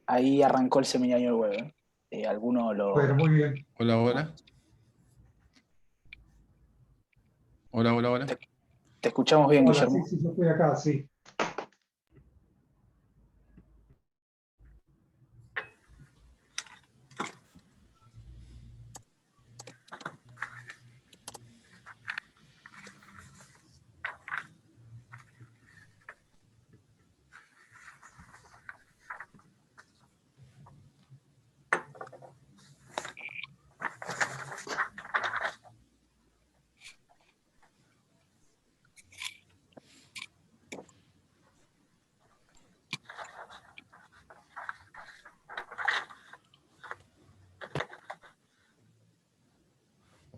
Ahí arrancó el seminario web. ¿Alguno Bueno, lo...? muy bien. Hola, hola. Hola, hola, hola. Te, te escuchamos bien, Hola, sí, Guillermo. sí, yo estoy acá, sí.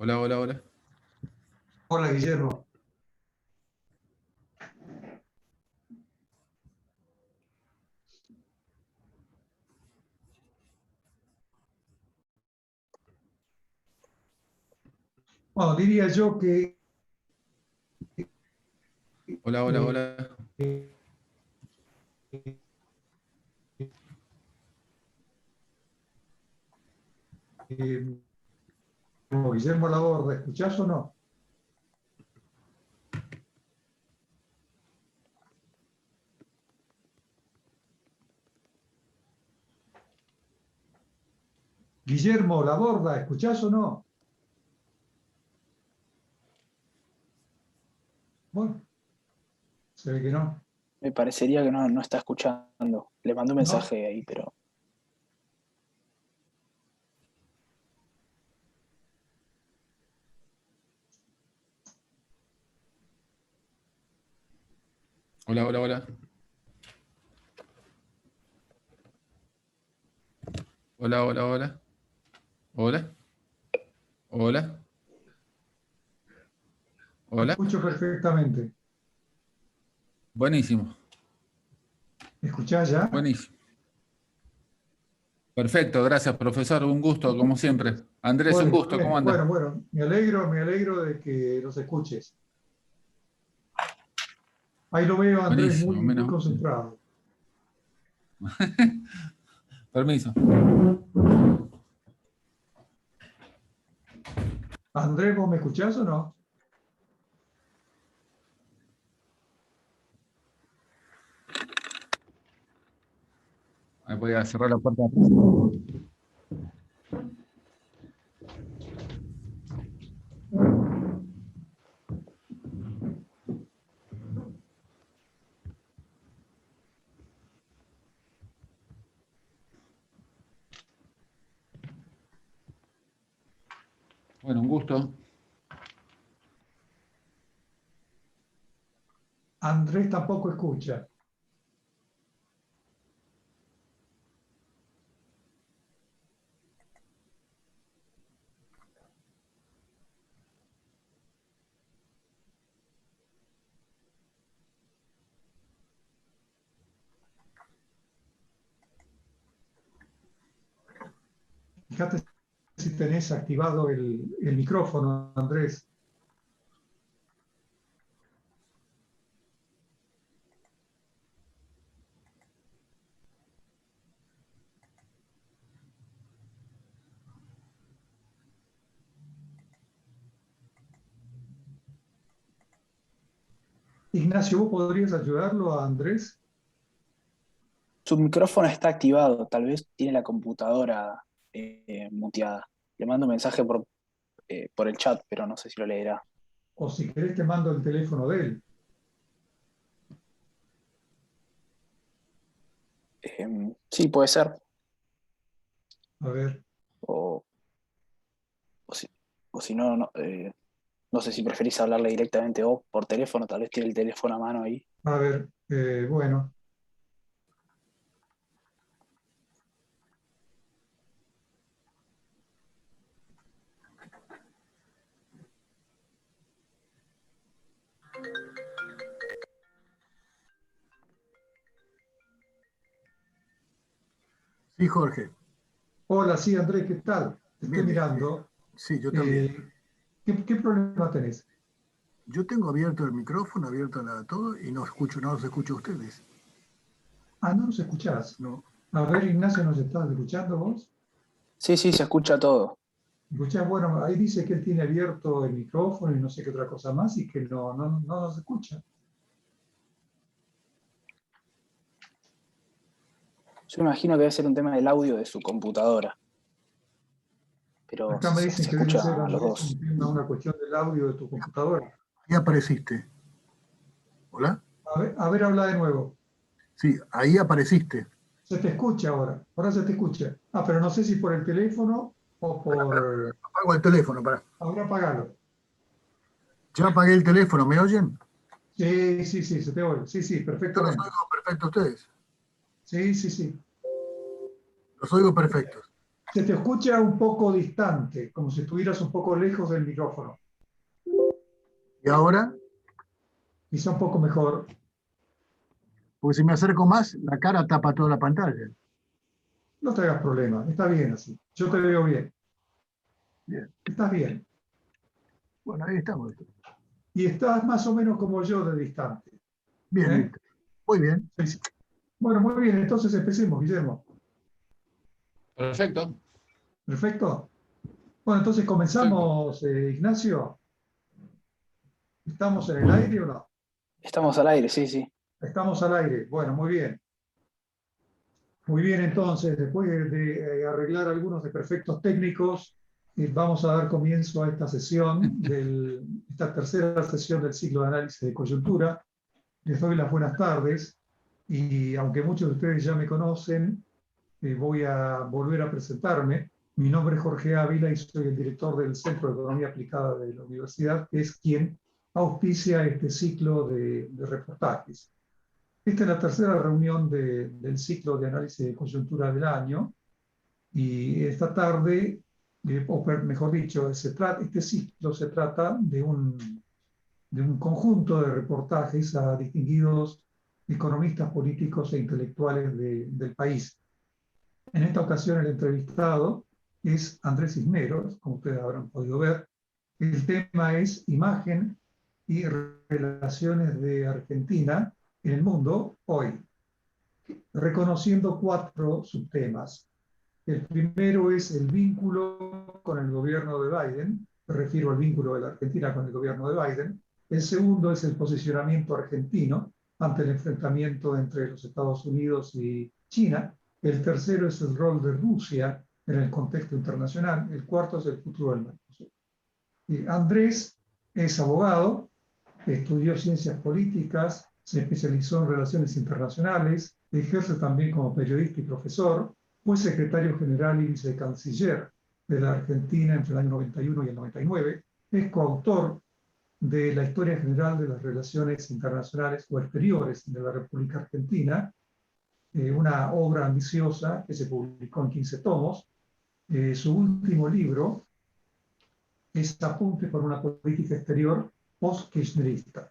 Hola, hola, hola. Hola, Guillermo. Bueno, diría yo que Hola, hola, eh, hola. eh, eh, Guillermo Laborde, ¿escuchás o no? Guillermo Laborda, ¿escuchás o no? Bueno, se ve que no. Me parecería que no está escuchando. Le mandé un ¿No? mensaje ahí, pero... Hola, hola, hola. Hola, hola, hola. Hola, hola, Te hola. escucho perfectamente. Buenísimo, ¿Me escuchás ya? buenísimo. Perfecto, gracias, profesor. Un gusto, como siempre. Andrés, Bueno, un gusto, ¿cómo igualmente. anda? Bueno, me alegro de que los escuches. Ahí lo veo a Andrés Buenísimo, muy menos. concentrado. Permiso. Andrés, ¿vos me escuchás o no? Ahí voy a cerrar la puerta. Bueno, un gusto. Andrés tampoco escucha. Fíjate si tenés activado el micrófono, Andrés. Ignacio, ¿vos podrías ayudarlo a Andrés? Su micrófono está activado. Tal vez tiene la computadora muteada. Le mando un mensaje por el chat, pero no sé si lo leerá. O si querés te mando el teléfono de él. Sí, puede ser. A ver, O, o si, o si no, no sé si preferís hablarle directamente vos por teléfono. Tal vez tiene el teléfono a mano ahí. bueno. Sí, Jorge. Hola, sí, Andrés, ¿qué tal? Te estoy Bien, mirando. sí, yo también. Eh, ¿qué problema tenés? Yo tengo abierto el micrófono, abierto todo y no los escucho a ustedes. Ah, no nos escuchás. No. A ver, Ignacio, ¿nos estás escuchando vos? Sí, sí, se escucha todo. ¿Escuchás? Bueno, ahí dice que él tiene abierto el micrófono y no sé qué otra cosa más y que no nos escucha. Yo imagino que debe ser un tema del audio de su computadora, pero Acá me dicen se que debe escucha ser, a los Andrés, dos. una cuestión del audio de tu computadora. Ahí apareciste. ¿Hola? A ver, habla de nuevo. Sí, ahí apareciste. Se te escucha ahora se te escucha. Ah, pero no sé si por el teléfono o por... Apago el teléfono, para. Ahora apagalo. Ya apagué el teléfono, ¿me oyen? Sí, sí, sí, se te oye. Sí, sí, Yo los perfectamente. oigo perfecto a ustedes. Sí, sí, sí. Los oigo perfectos. Se te escucha un poco distante, como si estuvieras un poco lejos del micrófono. Y ahora, Quizá un poco mejor. porque si me acerco más, la cara tapa toda la pantalla. No te hagas problema, está bien así. Yo te veo bien. Bien. Estás bien. Bueno, ahí estamos. Y estás más o menos como yo de distante. Bien, ¿Eh? listo. Muy bien. Sí, sí. Bueno, muy bien, entonces empecemos, Guillermo. Perfecto. Perfecto. Bueno, entonces Perfecto. comenzamos, Ignacio. ¿Estamos en el aire o no? Estamos al aire, sí, sí. Estamos al aire. Bueno, muy bien. Muy bien, entonces, después de arreglar algunos desperfectos técnicos, vamos a dar comienzo a esta sesión, esta tercera sesión del ciclo de análisis de coyuntura. Les doy las buenas tardes y aunque muchos de ustedes ya me conocen, voy a volver a presentarme. Mi nombre es Jorge Ávila y soy el director del Centro de Economía Aplicada de la Universidad, que es quien auspicia este ciclo de reportajes. Esta es la tercera reunión del ciclo de análisis de coyuntura del año y esta tarde, o mejor dicho, este ciclo se trata de un conjunto de reportajes a distinguidos economistas políticos e intelectuales del país. En esta ocasión el entrevistado es Andrés Cisneros, como ustedes habrán podido ver. El tema es imagen y relaciones de Argentina en el mundo hoy, reconociendo 4 subtemas. El primero es el vínculo con el gobierno de Biden, me refiero al vínculo de la Argentina con el gobierno de Biden. El segundo es el posicionamiento argentino ante el enfrentamiento entre los Estados Unidos y China. El tercero es el rol de Rusia en el contexto internacional. El cuarto es el futuro del Mercosur. Andrés es abogado, estudió ciencias políticas, se especializó en relaciones internacionales, ejerce también como periodista y profesor, fue secretario general y vicecanciller de la Argentina entre el año 91 y el 99, es coautor de la Historia General de las Relaciones Internacionales o Exteriores de la República Argentina, una obra ambiciosa que se publicó en 15 tomos. Su último libro es Apunte por una política exterior post-kirchnerista.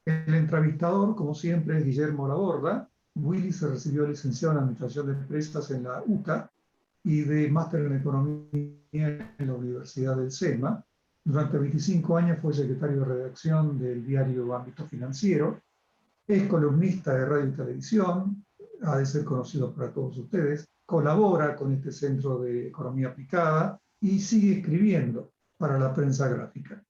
El entrevistador, como siempre, es Guillermo Laborda. Willy se recibió licenciado en Administración de Empresas en la UCA y de máster en Economía en la Universidad del SEMA. Durante 25 años fue secretario de redacción del diario Ámbito Financiero. Es columnista de radio y televisión, ha de ser conocido para todos ustedes. Colabora con este Centro de Economía Aplicada y sigue escribiendo para la prensa gráfica.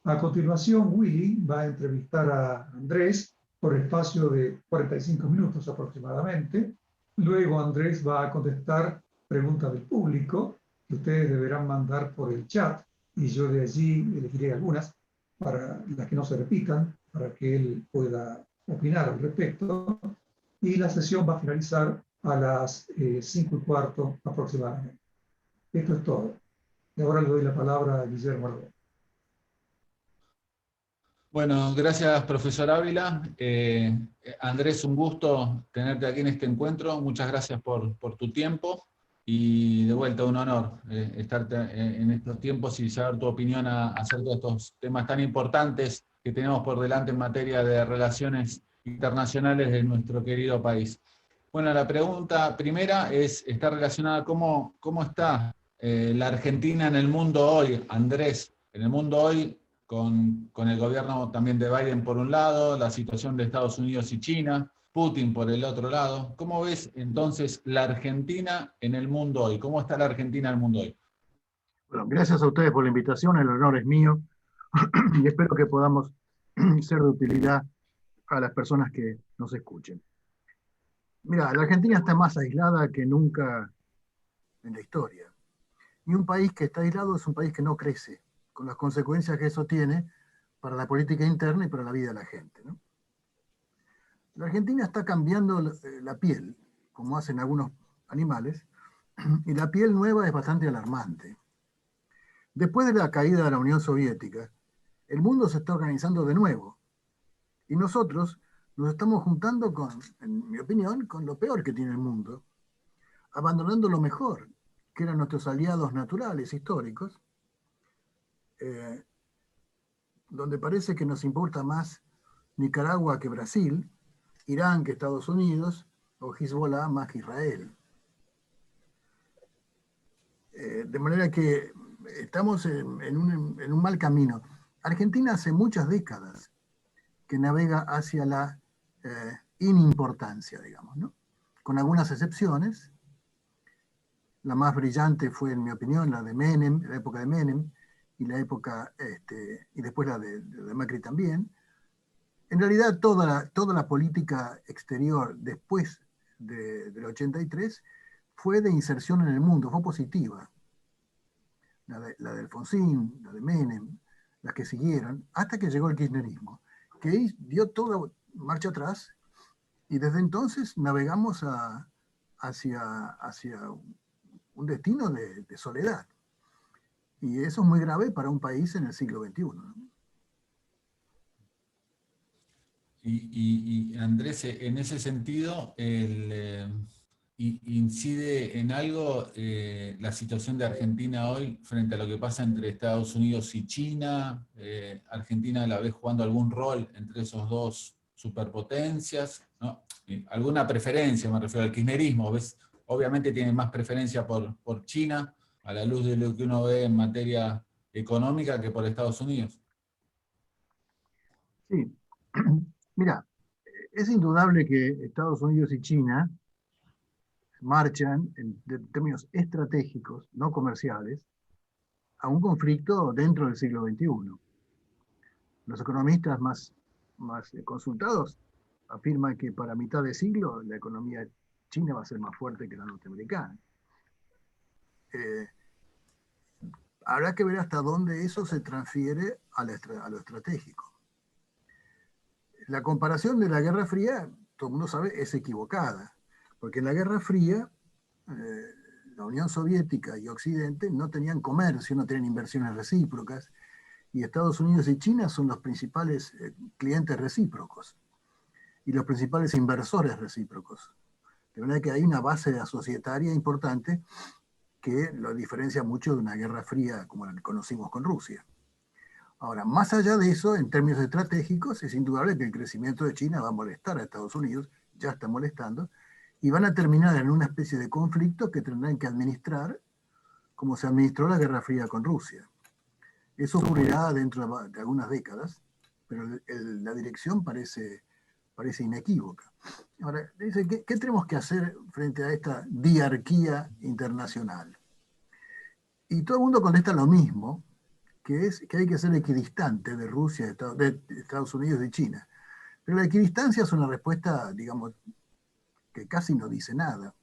A continuación, Willy va a entrevistar a Andrés por espacio de 45 minutos aproximadamente. Luego Andrés va a contestar preguntas del público que ustedes deberán mandar por el chat y yo de allí elegiré algunas para las que no se repitan, para que él pueda opinar al respecto. Y la sesión va a finalizar a las 5:15 aproximadamente. Esto es todo. Y ahora le doy la palabra a Guillermo Alberto. Bueno, gracias, profesor Ávila. Andrés, un gusto tenerte aquí en este encuentro. Muchas gracias por tu tiempo y de vuelta un honor estarte en estos tiempos y saber tu opinión acerca de estos temas tan importantes que tenemos por delante en materia de relaciones internacionales de nuestro querido país. Bueno, la pregunta primera está relacionada a cómo está la Argentina en el mundo hoy, Andrés, en el mundo hoy, con el gobierno también de Biden por un lado, la situación de Estados Unidos y China, Putin por el otro lado. ¿Cómo ves entonces la Argentina en el mundo hoy? ¿Cómo está la Argentina en el mundo hoy? Bueno, gracias a ustedes por la invitación, el honor es mío y espero que podamos ser de utilidad a las personas que nos escuchen. Mira, la Argentina está más aislada que nunca en la historia. Y un país que está aislado es un país que no crece, con las consecuencias que eso tiene para la política interna y para la vida de la gente, ¿no? La Argentina está cambiando la piel, como hacen algunos animales, y la piel nueva es bastante alarmante. Después de la caída de la Unión Soviética, el mundo se está organizando de nuevo, y nosotros nos estamos juntando con, en mi opinión, con lo peor que tiene el mundo, abandonando lo mejor, que eran nuestros aliados naturales, históricos, eh, donde parece que nos importa más Nicaragua que Brasil, Irán que Estados Unidos, o Hezbollah más que Israel. De manera que estamos en un mal camino. Argentina hace muchas décadas que navega hacia la inimportancia, digamos, ¿no? Con algunas excepciones. La más brillante fue, en mi opinión, la de Menem, la época de Menem, y la época, y después la de Macri también. En realidad, toda la política exterior después del 83 fue de inserción en el mundo, fue positiva. La de Alfonsín, la de Menem, las que siguieron, hasta que llegó el kirchnerismo, que dio toda marcha atrás, y desde entonces navegamos hacia un destino de soledad. Y eso es muy grave para un país en el siglo XXI, ¿no? Y Andrés, en ese sentido, ¿incide en algo la situación de Argentina hoy frente a lo que pasa entre Estados Unidos y China? ¿Argentina la ve jugando algún rol entre esos dos superpotencias? ¿No? ¿Alguna preferencia? Me refiero al kirchnerismo. ¿Ves? Obviamente tiene más preferencia por China, a la luz de lo que uno ve en materia económica, que por Estados Unidos. Sí. Mira, es indudable que Estados Unidos y China marchan en términos estratégicos, no comerciales, a un conflicto dentro del siglo XXI. Los economistas más consultados afirman que para mitad de siglo la economía china va a ser más fuerte que la norteamericana. Eh, Habrá que ver hasta dónde eso se transfiere a lo estratégico. La comparación de la Guerra Fría, todo el mundo sabe, es equivocada, porque en la Guerra Fría la Unión Soviética y Occidente no tenían comercio, no tenían inversiones recíprocas, y Estados Unidos y China son los principales clientes recíprocos y los principales inversores recíprocos. De manera que hay una base societaria importante que lo diferencia mucho de una guerra fría como la que conocimos con Rusia. Ahora, más allá de eso, en términos estratégicos, es indudable que el crecimiento de China va a molestar a Estados Unidos, ya está molestando, y van a terminar en una especie de conflicto que tendrán que administrar como se administró la Guerra Fría con Rusia. Eso ocurrirá dentro de algunas décadas, pero la dirección parece inequívoca. Ahora, dice, ¿qué tenemos que hacer frente a esta diarquía internacional? Y todo el mundo contesta lo mismo, que es que hay que ser equidistante de Rusia, de Estados Unidos y China. Pero la equidistancia es una respuesta, digamos, que casi no dice nada,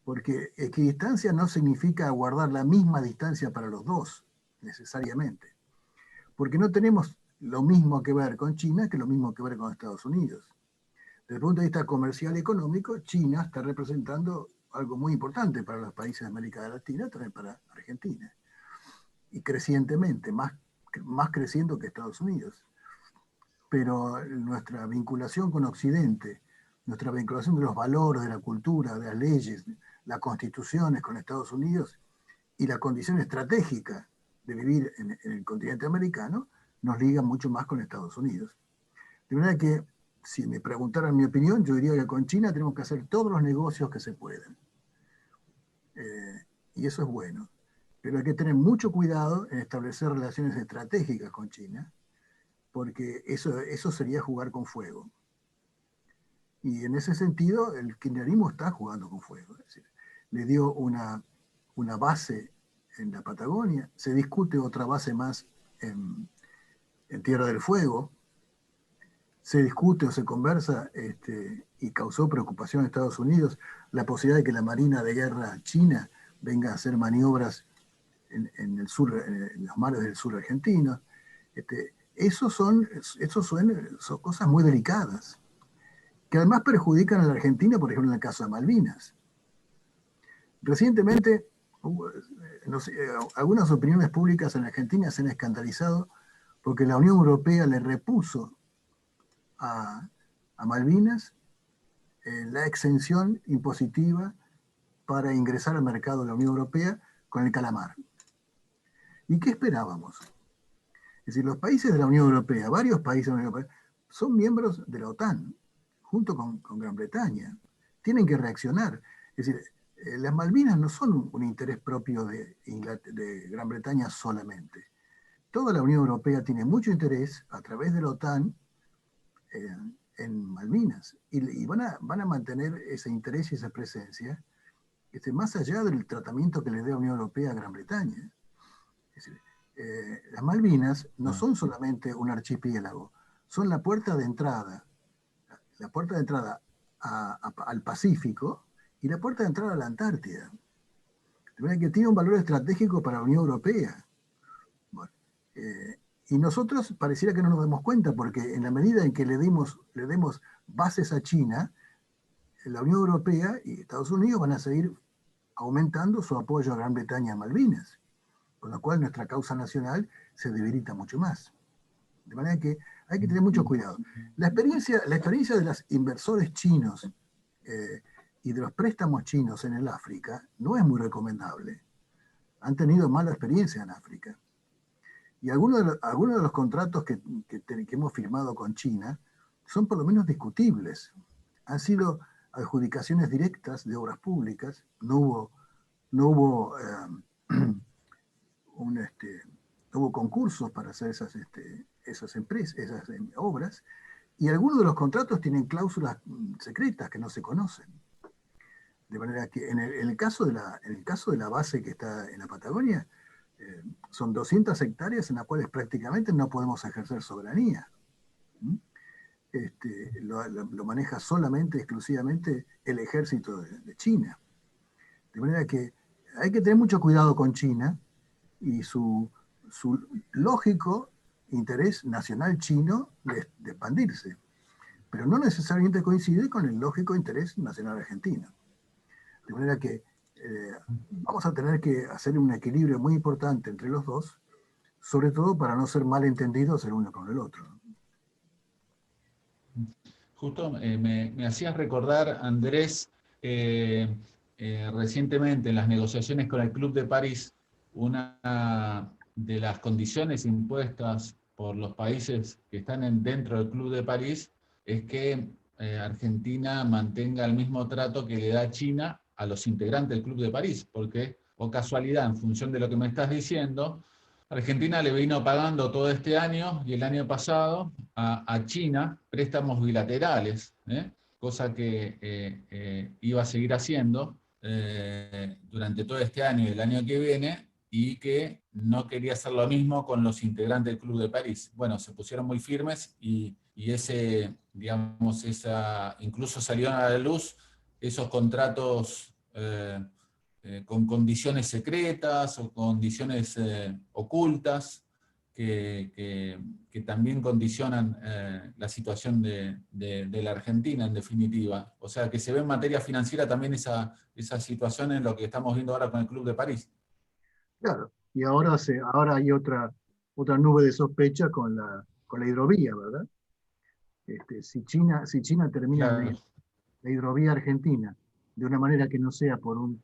porque equidistancia no significa guardar la misma distancia para los dos, necesariamente, porque no tenemos lo mismo que ver con China que lo mismo que ver con Estados Unidos. Desde el punto de vista comercial y económico, China está representando algo muy importante para los países de América Latina, también para Argentina, y crecientemente, más creciendo que Estados Unidos. Pero nuestra vinculación con Occidente, nuestra vinculación de los valores, de la cultura, de las leyes, las constituciones con Estados Unidos y la condición estratégica de vivir en el continente americano, nos liga mucho más con Estados Unidos. De manera que, si me preguntaran mi opinión, yo diría que con China tenemos que hacer todos los negocios que se puedan. Y eso es bueno. Pero hay que tener mucho cuidado en establecer relaciones estratégicas con China, porque eso sería jugar con fuego. Y en ese sentido, el kirchnerismo está jugando con fuego. Es decir, le dio una base en la Patagonia, se discute otra base más en Tierra del Fuego, se discute o se conversa y causó preocupación en Estados Unidos la posibilidad de que la Marina de Guerra china venga a hacer maniobras en el sur, en los mares del sur argentino. Esos son cosas muy delicadas, que además perjudican a la Argentina, por ejemplo, en el caso de Malvinas. Recientemente, algunas opiniones públicas en Argentina se han escandalizado porque la Unión Europea le repuso a Malvinas la exención impositiva para ingresar al mercado de la Unión Europea con el calamar. ¿Y qué esperábamos? Es decir, los países de la Unión Europea, varios países de la Unión Europea, son miembros de la OTAN, junto con Gran Bretaña. Tienen que reaccionar. Es decir, las Malvinas no son un interés propio de Gran Bretaña solamente. Toda la Unión Europea tiene mucho interés, a través de la OTAN, en Malvinas. Y van a mantener ese interés y esa presencia más allá del tratamiento que le dé la Unión Europea a Gran Bretaña. Es decir, las Malvinas no son solamente un archipiélago, son la puerta de entrada al Pacífico y la puerta de entrada a la Antártida. De manera que tiene un valor estratégico para la Unión Europea. Bueno, y nosotros pareciera que no nos damos cuenta, porque en la medida en que le demos bases a China, la Unión Europea y Estados Unidos van a seguir aumentando su apoyo a Gran Bretaña y Malvinas, con lo cual nuestra causa nacional se debilita mucho más. De manera que hay que tener mucho cuidado. La experiencia de los inversores chinos y de los préstamos chinos en el África no es muy recomendable. Han tenido mala experiencia en África. Y algunos de los contratos que hemos firmado con China son por lo menos discutibles. Han sido adjudicaciones directas de obras públicas, no hubo concursos para hacer esas obras, y algunos de los contratos tienen cláusulas secretas que no se conocen. De manera que en el caso de la base que está en la Patagonia, son 200 hectáreas en las cuales prácticamente no podemos ejercer soberanía. Lo maneja exclusivamente el ejército de China. De manera que hay que tener mucho cuidado con China y su lógico interés nacional chino de expandirse, pero no necesariamente coincide con el lógico interés nacional argentino. De manera que vamos a tener que hacer un equilibrio muy importante entre los dos, sobre todo para no ser malentendidos el uno con el otro. Justo me hacías recordar, Andrés, recientemente en las negociaciones con el Club de París, una de las condiciones impuestas por los países que están dentro del Club de París es que Argentina mantenga el mismo trato que le da China a los integrantes del Club de París, porque, o casualidad, en función de lo que me estás diciendo, Argentina le vino pagando todo este año y el año pasado a China préstamos bilaterales, cosa que iba a seguir haciendo durante todo este año y el año que viene, y que no quería hacer lo mismo con los integrantes del Club de París. Bueno, se pusieron muy firmes y incluso salieron a la luz esos contratos con condiciones secretas o condiciones ocultas que también condicionan la situación de la Argentina, en definitiva. O sea, que se ve en materia financiera también esa situación en lo que estamos viendo ahora con el Club de París. Claro, y ahora hay otra nube de sospecha con la hidrovía, ¿verdad? Si China termina Claro. la hidrovía argentina de una manera que no sea por un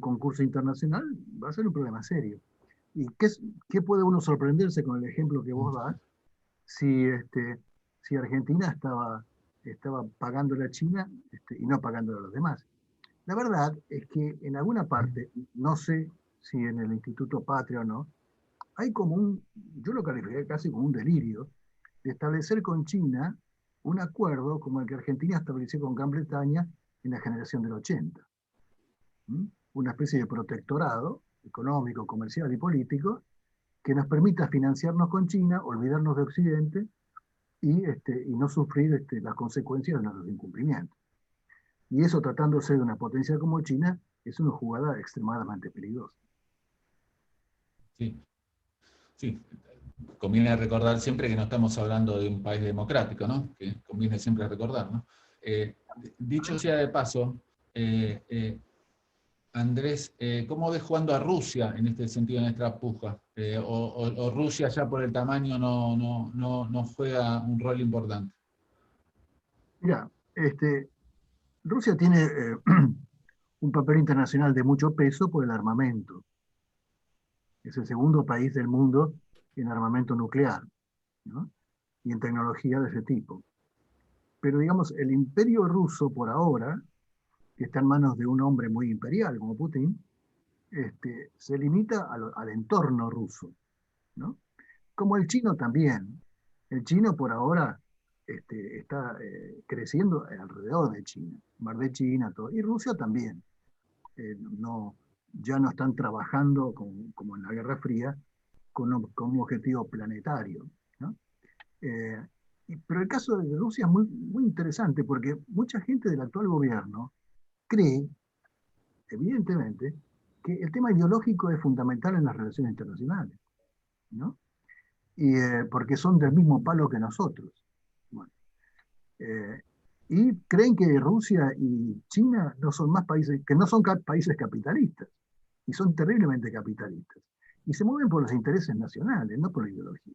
concurso internacional, va a ser un problema serio. ¿Y qué puede uno sorprenderse con el ejemplo que vos das si Argentina estaba pagándole a China y no pagándole a los demás? La verdad es que en alguna parte, no sé si en el Instituto Patria o no, hay yo lo calificaría casi como un delirio de establecer con China un acuerdo como el que Argentina estableció con Gran Bretaña en la generación del 80. ¿Mm? Una especie de protectorado económico, comercial y político que nos permita financiarnos con China, olvidarnos de Occidente y no sufrir las consecuencias de nuestros incumplimientos. Y eso, tratándose de una potencia como China, es una jugada extremadamente peligrosa. Sí, sí. Conviene recordar siempre que no estamos hablando de un país democrático, ¿no? Que conviene siempre recordar, ¿no? Dicho sea de paso, Andrés, ¿cómo ves jugando a Rusia en este sentido, en esta puja? O Rusia ya por el tamaño no juega un rol importante. Mira, Rusia tiene un papel internacional de mucho peso por el armamento. Es el segundo país del mundo en armamento nuclear, ¿no? Y en tecnología de ese tipo. Pero digamos, el imperio ruso por ahora, que está en manos de un hombre muy imperial como Putin, se limita al entorno ruso, ¿no? Como el chino también. El chino por ahora está creciendo alrededor de China, Mar de China, todo, y Rusia también. No, ya no están trabajando como en la Guerra Fría con un objetivo planetario, ¿no? Eh, pero el caso de Rusia es muy, muy interesante porque mucha gente del actual gobierno cree, evidentemente, que el tema ideológico es fundamental en las relaciones internacionales, ¿no? Porque son del mismo palo que nosotros. Bueno, eh, y creen que Rusia y China no son más países, que no son países capitalistas, y son terriblemente capitalistas. Y se mueven por los intereses nacionales, no por la ideología.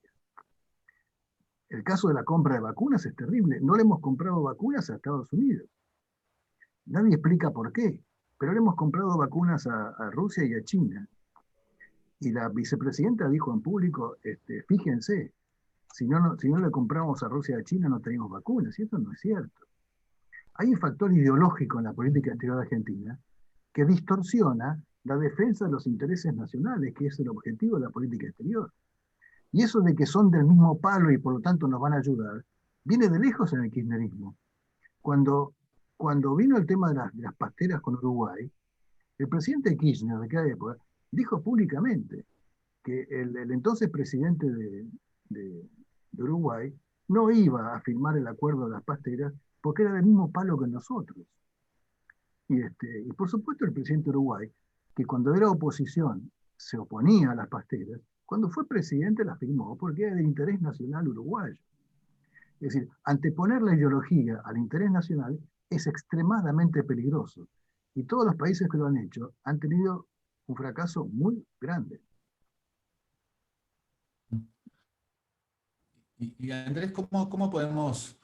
El caso de la compra de vacunas es terrible. No le hemos comprado vacunas a Estados Unidos. Nadie explica por qué, pero le hemos comprado vacunas a Rusia y a China. Y la vicepresidenta dijo en público, fíjense, si no le compramos a Rusia y a China no tenemos vacunas, y eso no es cierto. Hay un factor ideológico en la política exterior argentina que distorsiona la defensa de los intereses nacionales, que es el objetivo de la política exterior. Y eso de que son del mismo palo y por lo tanto nos van a ayudar, viene de lejos en el kirchnerismo. Cuando, cuando vino el tema de las pasteras con Uruguay, el presidente Kirchner de aquella época dijo públicamente que el entonces presidente de Uruguay no iba a firmar el acuerdo de las pasteras porque era del mismo palo que nosotros. Y por supuesto el presidente de Uruguay, que cuando era oposición se oponía a las pasteras, cuando fue presidente las firmó porque era del interés nacional uruguayo. Es decir, anteponer la ideología al interés nacional es extremadamente peligroso. Y todos los países que lo han hecho han tenido un fracaso muy grande. Y Andrés, ¿cómo podemos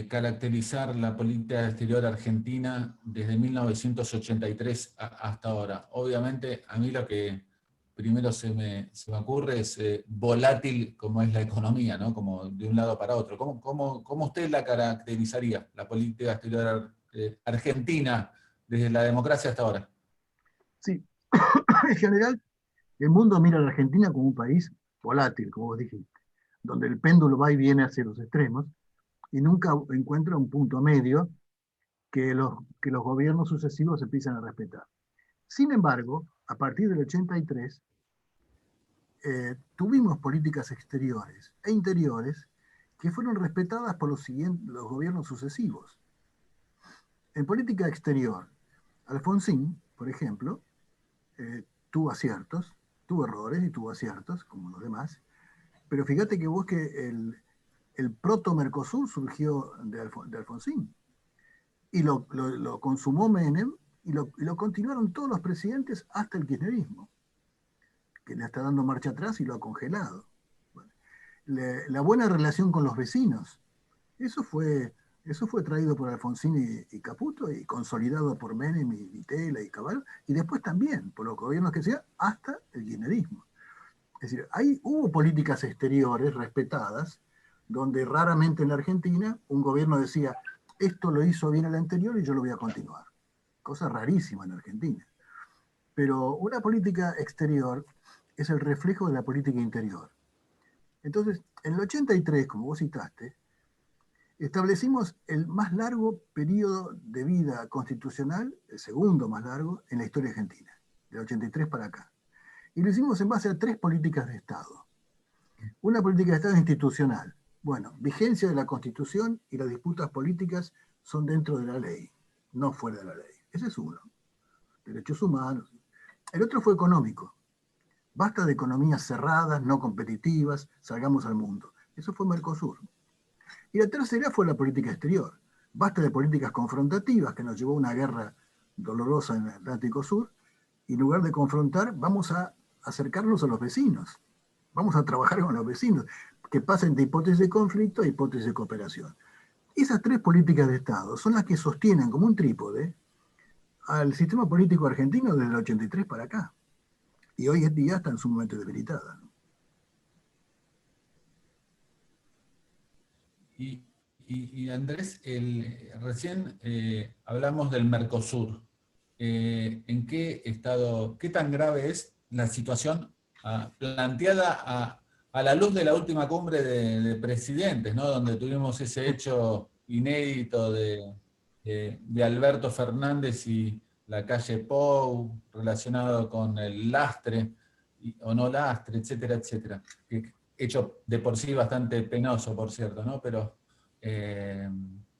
caracterizar la política exterior argentina desde 1983 hasta ahora? Obviamente, a mí lo que primero se me ocurre es volátil como es la economía, ¿no? Como de un lado para otro. ¿Cómo usted la caracterizaría, la política exterior argentina, desde la democracia hasta ahora? Sí, en general, el mundo mira a la Argentina como un país volátil, como vos dijiste, donde el péndulo va y viene hacia los extremos y nunca encuentra un punto medio que los gobiernos sucesivos empiezan a respetar. Sin embargo, a partir del 83, tuvimos políticas exteriores e interiores que fueron respetadas por los gobiernos sucesivos. En política exterior, Alfonsín, por ejemplo, tuvo aciertos, tuvo errores y tuvo aciertos, como los demás, pero fíjate que vos que el proto-Mercosur surgió de Alfonsín y lo consumó Menem y lo continuaron todos los presidentes hasta el kirchnerismo, que le está dando marcha atrás y lo ha congelado. Bueno, la buena relación con los vecinos, eso fue traído por Alfonsín y Caputo y consolidado por Menem y Vitela y Cavallo, y después también por los gobiernos que sea, hasta el kirchnerismo. Es decir, hubo políticas exteriores respetadas, donde raramente en la Argentina un gobierno decía, esto lo hizo bien el anterior y yo lo voy a continuar. Cosa rarísima en Argentina. Pero una política exterior es el reflejo de la política interior. Entonces, en el 83, como vos citaste, Establecimos el más largo periodo de vida constitucional, el segundo más largo, en la historia argentina, del 83 para acá. Y lo hicimos en base a 3 políticas de Estado. Una política de Estado institucional. Bueno, vigencia de la Constitución y las disputas políticas son dentro de la ley, no fuera de la ley. Ese es uno. Derechos humanos. El otro fue económico. Basta de economías cerradas, no competitivas, salgamos al mundo. Eso fue Mercosur. Y la tercera fue la política exterior. Basta de políticas confrontativas que nos llevó a una guerra dolorosa en el Atlántico Sur, y en lugar de confrontar, vamos a acercarnos a los vecinos. Vamos a trabajar con los vecinos, que pasen de hipótesis de conflicto a hipótesis de cooperación. Esas 3 políticas de Estado son las que sostienen como un trípode al sistema político argentino desde el 83 para acá. Y hoy en día está en su momento debilitada, ¿no? Y Andrés, recién hablamos del Mercosur. ¿En qué estado, qué tan grave es la situación planteada a la luz de la última cumbre de presidentes, ¿no? Donde tuvimos ese hecho inédito de Alberto Fernández y la calle Pou, relacionado con el lastre o no lastre, etcétera, etcétera? Hecho de por sí bastante penoso, por cierto, ¿no? Pero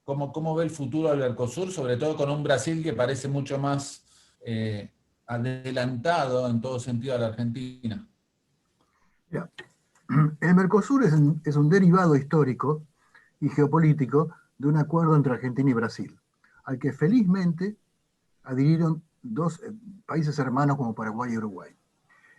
¿cómo ve el futuro del Mercosur, sobre todo con un Brasil que parece mucho más adelantado en todo sentido a la Argentina? Ya. El Mercosur es un derivado histórico y geopolítico de un acuerdo entre Argentina y Brasil, al que felizmente adhirieron 2 países hermanos como Paraguay y Uruguay.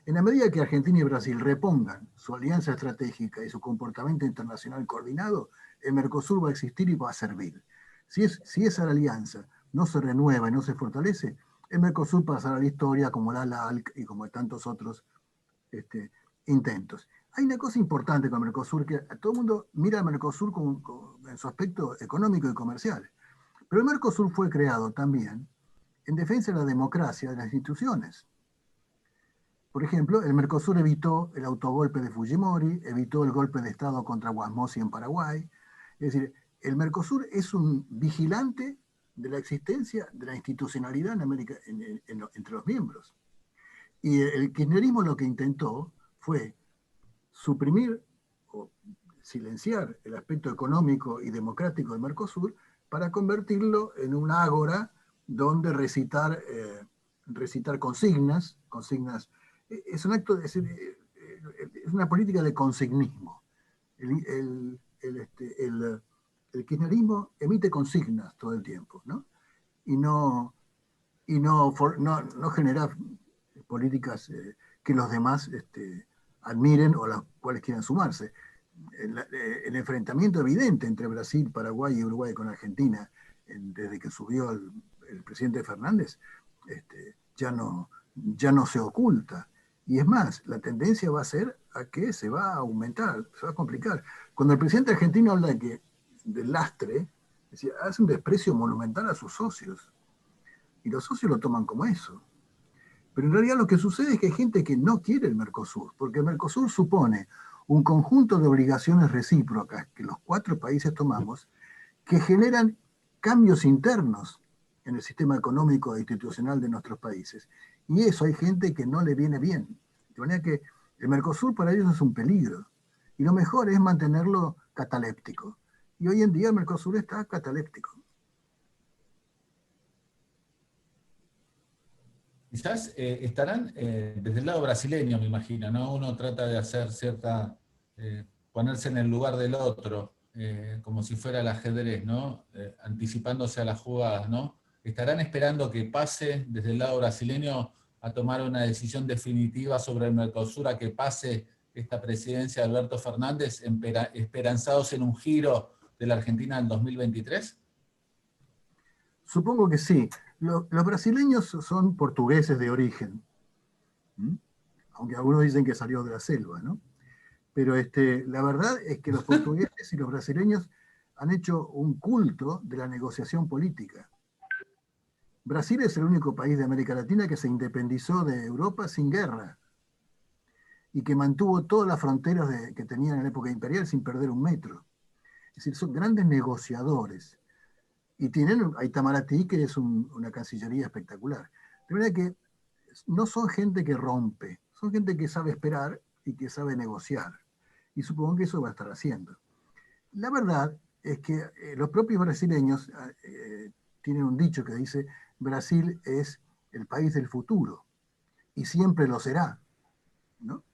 En la medida que Argentina y Brasil repongan su alianza estratégica y su comportamiento internacional coordinado, el Mercosur va a existir y va a servir. Si esa alianza no se renueva y no se fortalece, el Mercosur pasará a la historia como la ALC y como tantos otros intentos. Hay una cosa importante con el Mercosur, que todo el mundo mira al Mercosur en su aspecto económico y comercial. Pero el Mercosur fue creado también en defensa de la democracia, de las instituciones. Por ejemplo, el Mercosur evitó el autogolpe de Fujimori, evitó el golpe de Estado contra Guasmosi en Paraguay. Es decir, el Mercosur es un vigilante de la existencia de la institucionalidad en América, entre los miembros. Y el kirchnerismo lo que intentó fue suprimir o silenciar el aspecto económico y democrático del Mercosur para convertirlo en un ágora donde recitar consignas. Es un acto, es una política de consignismo. El kirchnerismo emite consignas todo el tiempo, ¿no? Y no genera políticas que los demás admiren o a las cuales quieran sumarse. El enfrentamiento evidente entre Brasil, Paraguay y Uruguay con Argentina, desde que subió el presidente Fernández, ya no se oculta. Y es más, la tendencia va a ser a que se va a aumentar, se va a complicar. Cuando el presidente argentino habla del lastre, hace un desprecio monumental a sus socios. Y los socios lo toman como eso. Pero en realidad lo que sucede es que hay gente que no quiere el Mercosur, porque el Mercosur supone un conjunto de obligaciones recíprocas que los 4 países tomamos, que generan cambios internos en el sistema económico e institucional de nuestros países. Y eso hay gente que no le viene bien. De manera que el Mercosur para ellos es un peligro. Y lo mejor es mantenerlo cataléptico. Y hoy en día el Mercosur está cataléptico. Quizás estarán desde el lado brasileño, me imagino, ¿no? Uno trata de hacer ponerse en el lugar del otro, como si fuera el ajedrez, ¿no? Anticipándose a las jugadas, ¿no? ¿Estarán esperando que pase desde el lado brasileño a tomar una decisión definitiva sobre el Mercosur, a que pase esta presidencia de Alberto Fernández, esperanzados en un giro de la Argentina en 2023? Supongo que sí. Los brasileños son portugueses de origen, aunque algunos dicen que salió de la selva, ¿no? Pero la verdad es que los portugueses y los brasileños han hecho un culto de la negociación política. Brasil es el único país de América Latina que se independizó de Europa sin guerra y que mantuvo todas las fronteras que tenía en la época imperial sin perder un metro. decir, son grandes negociadores. Y tienen a Itamaraty, que es una cancillería espectacular. De manera que no son gente que rompe, son gente que sabe esperar y que sabe negociar. Y supongo que eso va a estar haciendo. La verdad es que los propios brasileños tienen un dicho que dice: Brasil es el país del futuro y siempre lo será, ¿no?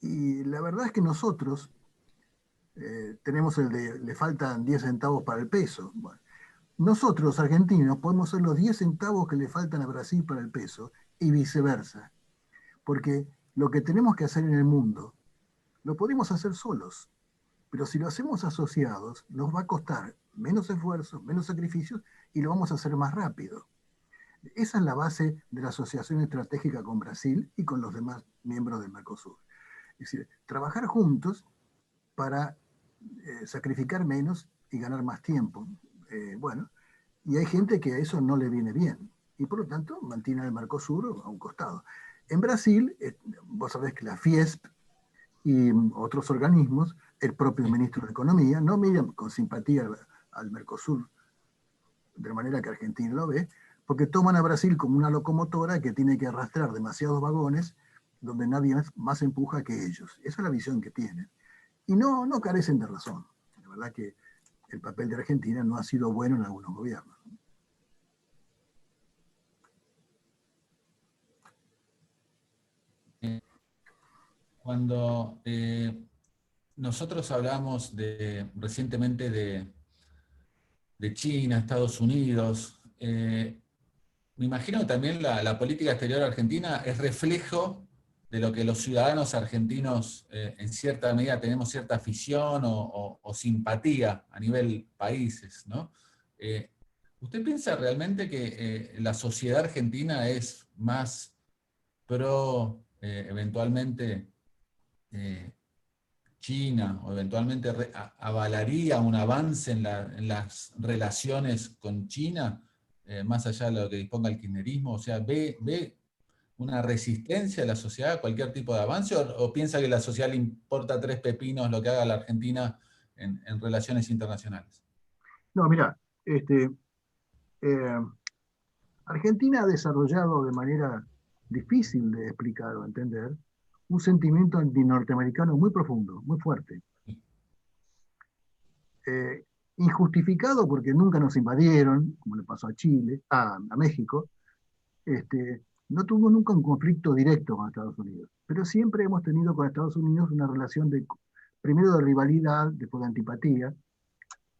Y la verdad es que nosotros tenemos el de le faltan 10 centavos para el peso. Bueno, nosotros, los argentinos, podemos ser los 10 centavos que le faltan a Brasil para el peso y viceversa. Porque lo que tenemos que hacer en el mundo lo podemos hacer solos. Pero si lo hacemos asociados, nos va a costar menos esfuerzo, menos sacrificios y lo vamos a hacer más rápido. Esa es la base de la asociación estratégica con Brasil y con los demás miembros del Mercosur. Es decir, trabajar juntos para sacrificar menos y ganar más tiempo. Bueno, y hay gente que a eso no le viene bien y por lo tanto mantiene el Mercosur a un costado. En Brasil, vos sabés que la Fiesp y otros organismos, el propio ministro de Economía, no miran con simpatía al Mercosur de la manera que Argentina lo ve, porque toman a Brasil como una locomotora que tiene que arrastrar demasiados vagones donde nadie más empuja que ellos. Esa es la visión que tienen. Y no carecen de razón. La verdad que el papel de Argentina no ha sido bueno en algunos gobiernos. Cuando nosotros hablamos recientemente de China, Estados Unidos, me imagino que también la política exterior argentina es reflejo de lo que los ciudadanos argentinos en cierta medida tenemos cierta afición o simpatía a nivel países, ¿no? ¿Usted piensa realmente que la sociedad argentina es más pro eventualmente China o eventualmente avalaría un avance en las relaciones con China, más allá de lo que disponga el kirchnerismo? O sea, ¿ve una resistencia de la sociedad a cualquier tipo de avance o piensa que a la sociedad le importa tres pepinos lo que haga la Argentina en relaciones internacionales? No, mira, eh, Argentina ha desarrollado de manera difícil de explicar o entender un sentimiento anti-norteamericano muy profundo, muy fuerte. Eh, Injustificado porque nunca nos invadieron, como le pasó a Chile, a México. No tuvimos nunca un conflicto directo con Estados Unidos, pero siempre hemos tenido con Estados Unidos una relación primero de rivalidad, después de antipatía,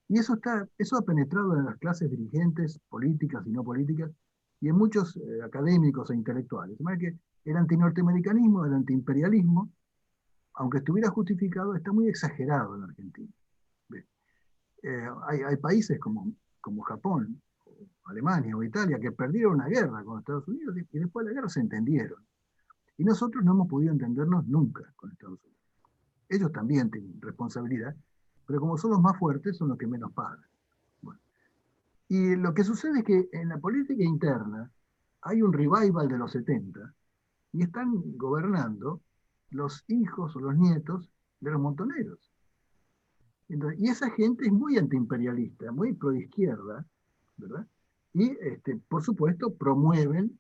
y eso ha penetrado en las clases dirigentes, políticas y no políticas, y en muchos académicos e intelectuales. De manera que el antinorteamericanismo, el antiimperialismo, aunque estuviera justificado, está muy exagerado en Argentina. Hay países como Japón, o Alemania o Italia que perdieron una guerra con Estados Unidos y después de la guerra se entendieron. Y nosotros no hemos podido entendernos nunca con Estados Unidos. Ellos también tienen responsabilidad, pero como son los más fuertes, son los que menos pagan. Bueno, y lo que sucede es que en la política interna hay un revival de los 70 y están gobernando los hijos o los nietos de los montoneros. Entonces, y esa gente es muy antiimperialista, muy proizquierda, ¿verdad? Y, por supuesto, promueven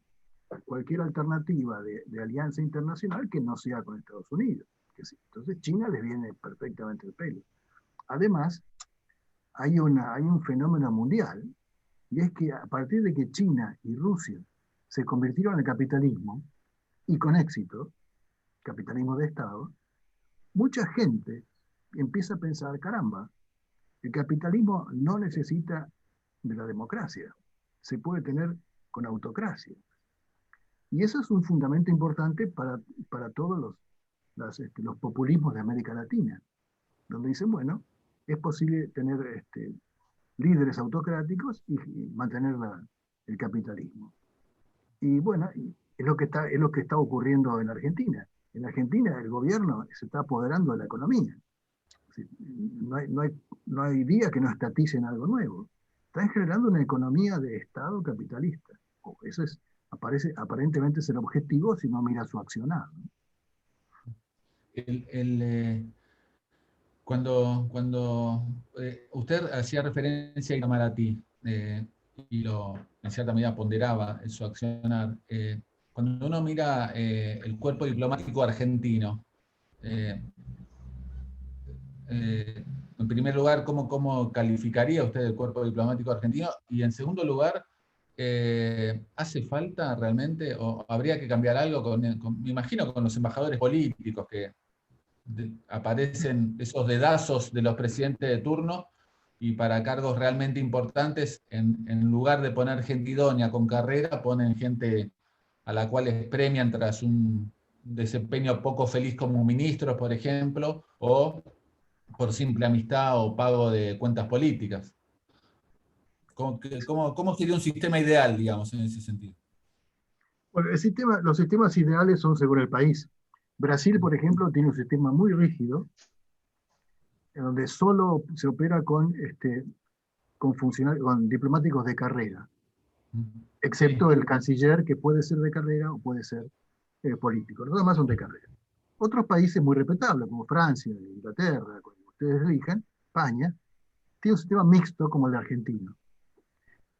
cualquier alternativa de alianza internacional que no sea con Estados Unidos. Entonces, China les viene perfectamente el pelo. Además, hay un fenómeno mundial, y es que a partir de que China y Rusia se convirtieron en el capitalismo, y con éxito, capitalismo de Estado, mucha gente empieza a pensar: caramba, el capitalismo no necesita de la democracia, se puede tener con autocracia. Y eso es un fundamento importante para todos los populismos de América Latina, donde dicen, bueno, es posible tener líderes autocráticos y mantener el capitalismo. Y bueno, es lo que está ocurriendo en Argentina. En Argentina el gobierno se está apoderando de la economía. No hay día que no estaticen algo nuevo. Están generando una economía de Estado capitalista. Eso aparentemente es el objetivo si no mira su accionar. El, el, eh, Cuando usted hacía referencia a Itamaraty y en cierta medida ponderaba en su accionar, cuando uno mira el cuerpo diplomático argentino, en primer lugar, ¿cómo calificaría usted el cuerpo diplomático argentino? Y en segundo lugar, ¿hace falta realmente o habría que cambiar algo me imagino, con los embajadores políticos que aparecen esos dedazos de los presidentes de turno y para cargos realmente importantes, en lugar de poner gente idónea con carrera, ponen gente a la cual les premian tras un desempeño poco feliz como ministros, por ejemplo, o por simple amistad o pago de cuentas políticas? ¿Cómo sería un sistema ideal, digamos, en ese sentido? Bueno, los sistemas ideales son según el país. Brasil, por ejemplo, tiene un sistema muy rígido, en donde solo se opera con diplomáticos de carrera, excepto Sí. el canciller, que puede ser de carrera o puede ser político. Los demás son de carrera. Otros países muy respetables, como Francia, Inglaterra, como ustedes elijan, España, tiene un sistema mixto como el de Argentina.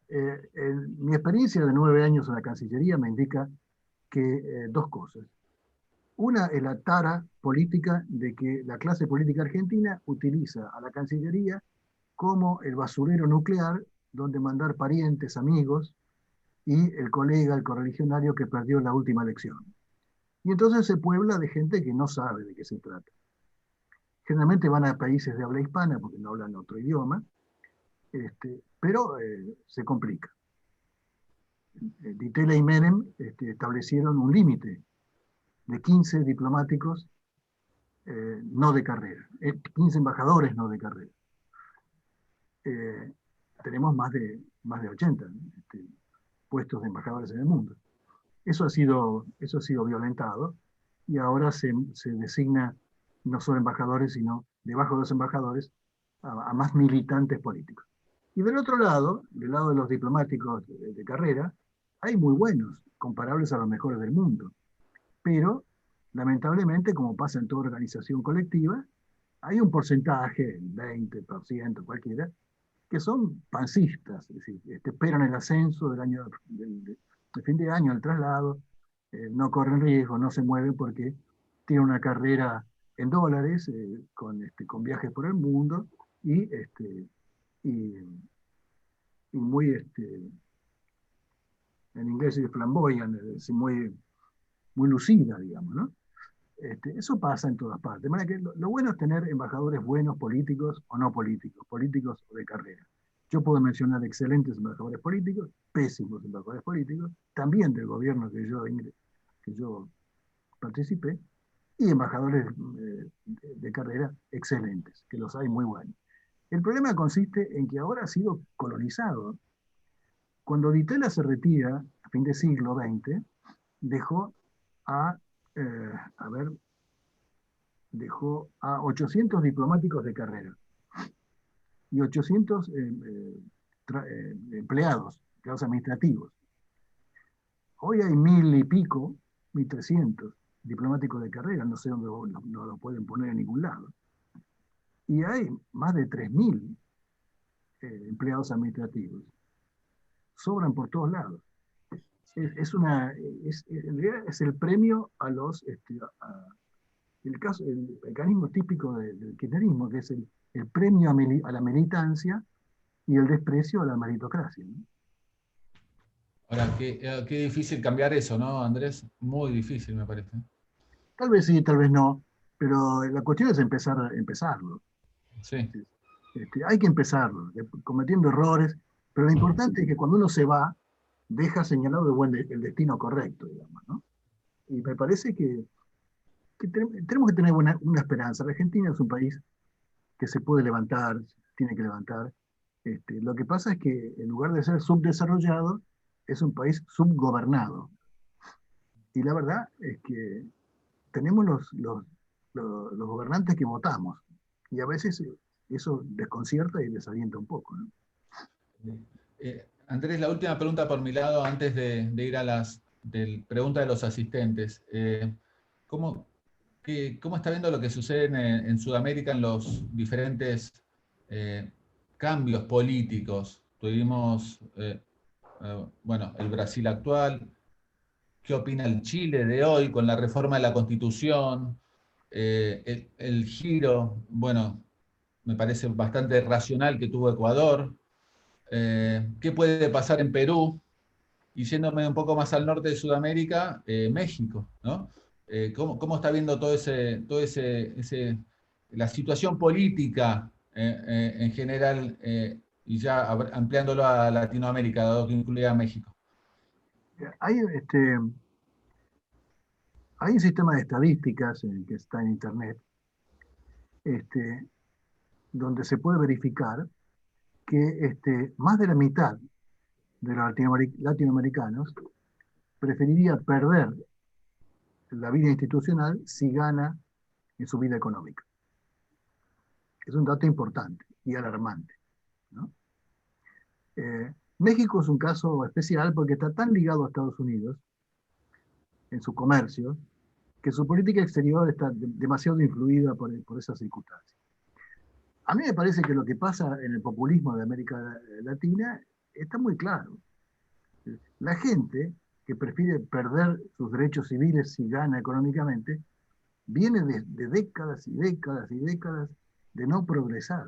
Mi experiencia de 9 años en la Cancillería me indica que dos cosas. Una es la tara política de que la clase política argentina utiliza a la Cancillería como el basurero nuclear donde mandar parientes, amigos y el colega, el correligionario que perdió la última elección. Y entonces se puebla de gente que no sabe de qué se trata. Generalmente van a países de habla hispana porque no hablan otro idioma, pero se complica. Ditela y Menem establecieron un límite de 15 diplomáticos no de carrera, 15 embajadores no de carrera. Tenemos más de 80 puestos de embajadores en el mundo. Eso ha sido violentado y ahora se designa no solo embajadores, sino debajo de los embajadores a más militantes políticos. Y del otro lado, del lado de los diplomáticos de carrera, hay muy buenos, comparables a los mejores del mundo. Pero, lamentablemente, como pasa en toda organización colectiva, hay un porcentaje, 20%, cualquiera, que son pancistas, es decir, esperan el ascenso del fin de año, el traslado, no corren riesgo, no se mueven porque tienen una carrera en dólares, con viajes por el mundo y, y muy, en inglés es flamboyant, es decir, muy lucida, digamos, ¿no? Eso pasa en todas partes. De manera que lo bueno es tener embajadores buenos, políticos o no políticos, políticos o de carrera. Yo puedo mencionar excelentes embajadores políticos, pésimos embajadores políticos, también del gobierno que yo participé, y embajadores de carrera excelentes, que los hay muy buenos. El problema consiste en que ahora ha sido colonizado. Cuando Ditela se retira a fin de siglo XX, dejó a 800 diplomáticos de carrera y 800 empleados administrativos. Hoy hay 1000 y pico, 1300 diplomáticos de carrera, no sé dónde no lo pueden poner en ningún lado. Y hay más de 3000 empleados administrativos. Sobran por todos lados. En realidad es el premio a los el mecanismo típico del kirchnerismo, que es el premio a la militancia y el desprecio a la meritocracia, ¿no? Ahora, qué difícil cambiar eso, ¿no, Andrés? Muy difícil, me parece. Tal vez sí, tal vez no, pero la cuestión es empezarlo. Sí. Hay que empezarlo, cometiendo errores, pero lo importante es que cuando uno se va, deja señalado el destino correcto, digamos, ¿no? Y me parece que tenemos que tener una esperanza. La Argentina es un país que se puede levantar, tiene que levantar. Lo que pasa es que en lugar de ser subdesarrollado, es un país subgobernado. Y la verdad es que tenemos los gobernantes que votamos. Y a veces eso desconcierta y desalienta un poco, ¿no? Andrés, la última pregunta por mi lado, antes de ir a las preguntas de los asistentes. ¿cómo está viendo lo que sucede en Sudamérica en los diferentes cambios políticos? Tuvimos, bueno, el Brasil actual. ¿Qué opina el Chile de hoy con la reforma de la Constitución? El giro, bueno, me parece bastante racional que tuvo Ecuador. ¿Qué puede pasar en Perú? Y yéndome un poco más al norte de Sudamérica, México, ¿no? ¿Cómo está viendo la situación política en general y ya ampliándolo a Latinoamérica, dado que incluye a México? Hay, hay un sistema de estadísticas que está en Internet, este, donde se puede verificar que más de la mitad de los latinoamericanos preferiría perder la vida institucional si gana en su vida económica. Es un dato importante y alarmante, ¿no? México es un caso especial porque está tan ligado a Estados Unidos en su comercio que su política exterior está demasiado influida por esas circunstancias. A mí me parece que lo que pasa en el populismo de América Latina está muy claro. La gente que prefiere perder sus derechos civiles si gana económicamente viene de décadas y décadas y décadas de no progresar,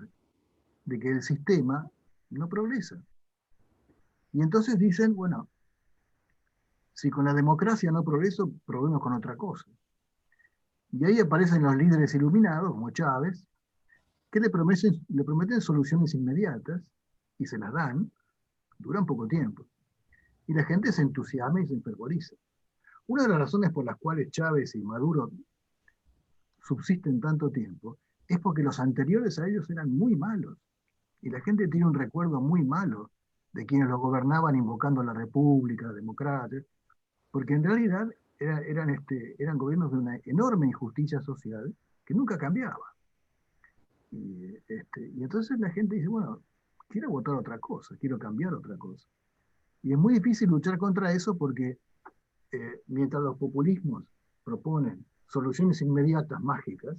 de que el sistema no progresa. Y entonces dicen, bueno, si con la democracia no progreso, probemos con otra cosa. Y ahí aparecen los líderes iluminados, como Chávez, que le prometen soluciones inmediatas y se las dan, duran poco tiempo. Y la gente se entusiasma y se enfervoriza. Una de las razones por las cuales Chávez y Maduro subsisten tanto tiempo es porque los anteriores a ellos eran muy malos. Y la gente tiene un recuerdo muy malo de quienes lo gobernaban invocando la república, democracia, porque en realidad eran gobiernos de una enorme injusticia social que nunca cambiaba. Y entonces la gente dice, bueno, quiero votar otra cosa, quiero cambiar otra cosa. Y es muy difícil luchar contra eso porque mientras los populismos proponen soluciones inmediatas mágicas,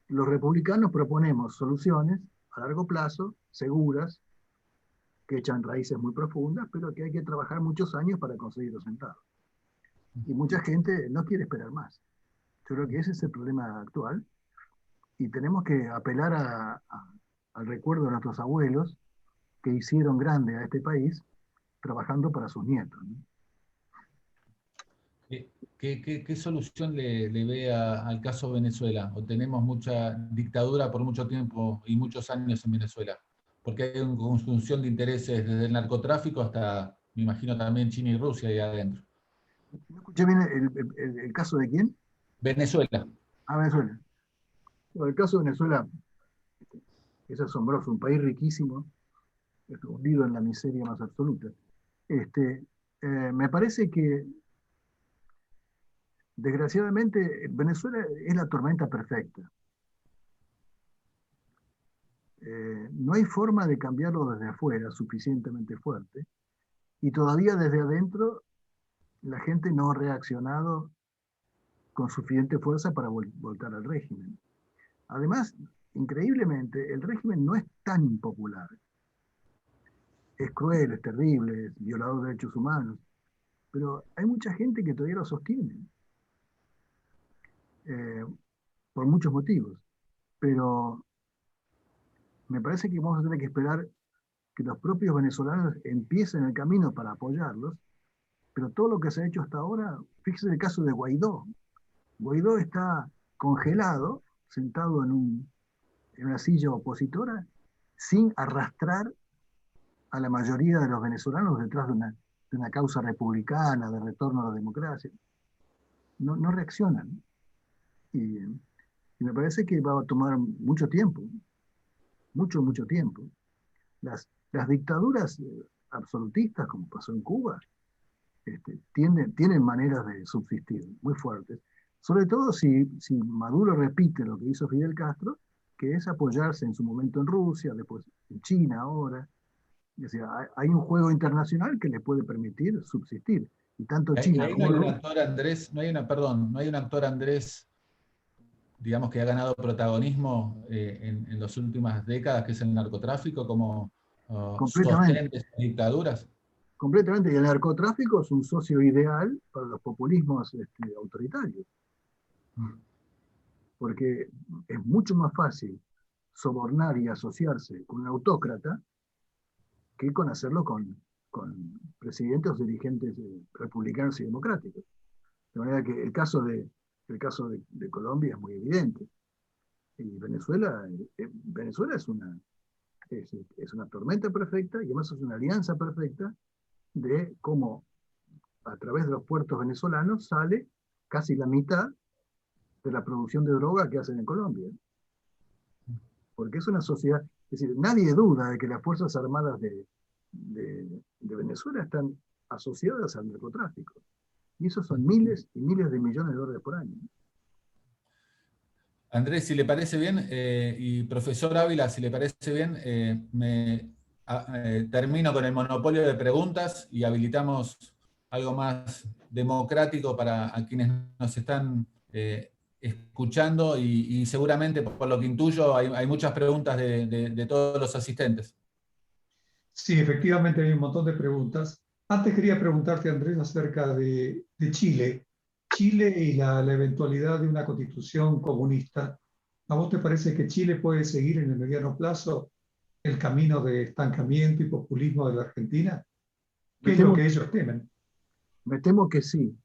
los republicanos proponemos soluciones a largo plazo, seguras, que echan raíces muy profundas, pero que hay que trabajar muchos años para conseguir los resultados. Y mucha gente no quiere esperar más. Yo creo que ese es el problema actual y tenemos que apelar al recuerdo de nuestros abuelos que hicieron grande a este país trabajando para sus nietos, ¿no? ¿Qué solución le ve al caso Venezuela? ¿O tenemos mucha dictadura por mucho tiempo y muchos años en Venezuela? Porque hay una conjunción de intereses desde el narcotráfico hasta, me imagino, también China y Rusia ahí adentro. ¿No escuché bien el caso de quién? Venezuela. Ah, Venezuela. Bueno, el caso de Venezuela es asombroso, un país riquísimo, hundido en la miseria más absoluta. Me parece que desgraciadamente Venezuela es la tormenta perfecta. No hay forma de cambiarlo desde afuera suficientemente fuerte y todavía desde adentro la gente no ha reaccionado con suficiente fuerza para voltar al régimen. Además, increíblemente, el régimen no es tan impopular. Es cruel, es terrible, es violador de derechos humanos, pero hay mucha gente que todavía lo sostiene, por muchos motivos. Pero me parece que vamos a tener que esperar que los propios venezolanos empiecen el camino para apoyarlos, pero todo lo que se ha hecho hasta ahora, fíjese el caso de Guaidó. Guaidó está congelado, sentado en una silla opositora, sin arrastrar a la mayoría de los venezolanos detrás de una causa republicana, de retorno a la democracia. No reaccionan. Y me parece que va a tomar mucho tiempo, mucho tiempo. Las dictaduras absolutistas, como pasó en Cuba, tienen maneras de subsistir muy fuertes, sobre todo si Maduro repite lo que hizo Fidel Castro, que es apoyarse en su momento en Rusia, después en China ahora. Es decir, hay un juego internacional que le puede permitir subsistir. Y tanto China Ahí no como hay un Rusia. actor Andrés, no hay un actor Andrés digamos que ha ganado protagonismo en las últimas décadas, que es el narcotráfico, como Completamente. sostén de estas dictaduras? Completamente. Y el narcotráfico es un socio ideal para los populismos autoritarios, porque es mucho más fácil sobornar y asociarse con un autócrata que con hacerlo con presidentes o dirigentes republicanos y democráticos. De manera que el caso de Colombia es muy evidente. Y Venezuela es una tormenta perfecta y además es una alianza perfecta de cómo a través de los puertos venezolanos sale casi la mitad de la producción de droga que hacen en Colombia. Porque es una sociedad, es decir, nadie duda de que las Fuerzas Armadas de Venezuela están asociadas al narcotráfico. Y esos son miles y miles de millones de dólares por año. Andrés, si le parece bien, y profesor Ávila, si le parece bien, termino con el monopolio de preguntas y habilitamos algo más democrático para a quienes nos están escuchando y seguramente, por lo que intuyo, hay muchas preguntas de todos los asistentes. Sí, efectivamente hay un montón de preguntas. Antes quería preguntarte, Andrés, acerca de Chile. Chile y la eventualidad de una constitución comunista. ¿A vos te parece que Chile puede seguir en el mediano plazo el camino de estancamiento y populismo de la Argentina? ¿Qué Me es lo temo, que ellos temen? me temo que sí,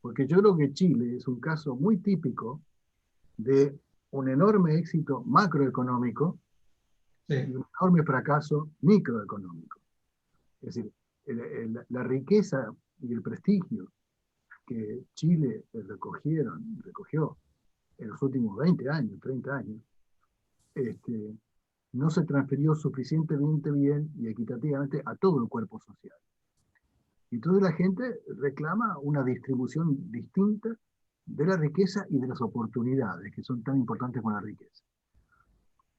porque yo creo que Chile es un caso muy típico de un enorme éxito macroeconómico y Sí, un enorme fracaso microeconómico. Es decir, la riqueza y el prestigio que Chile recogió en los últimos 20 años, 30 años, no se transfirió suficientemente bien y equitativamente a todo el cuerpo social. Y toda la gente reclama una distribución distinta de la riqueza y de las oportunidades que son tan importantes con la riqueza.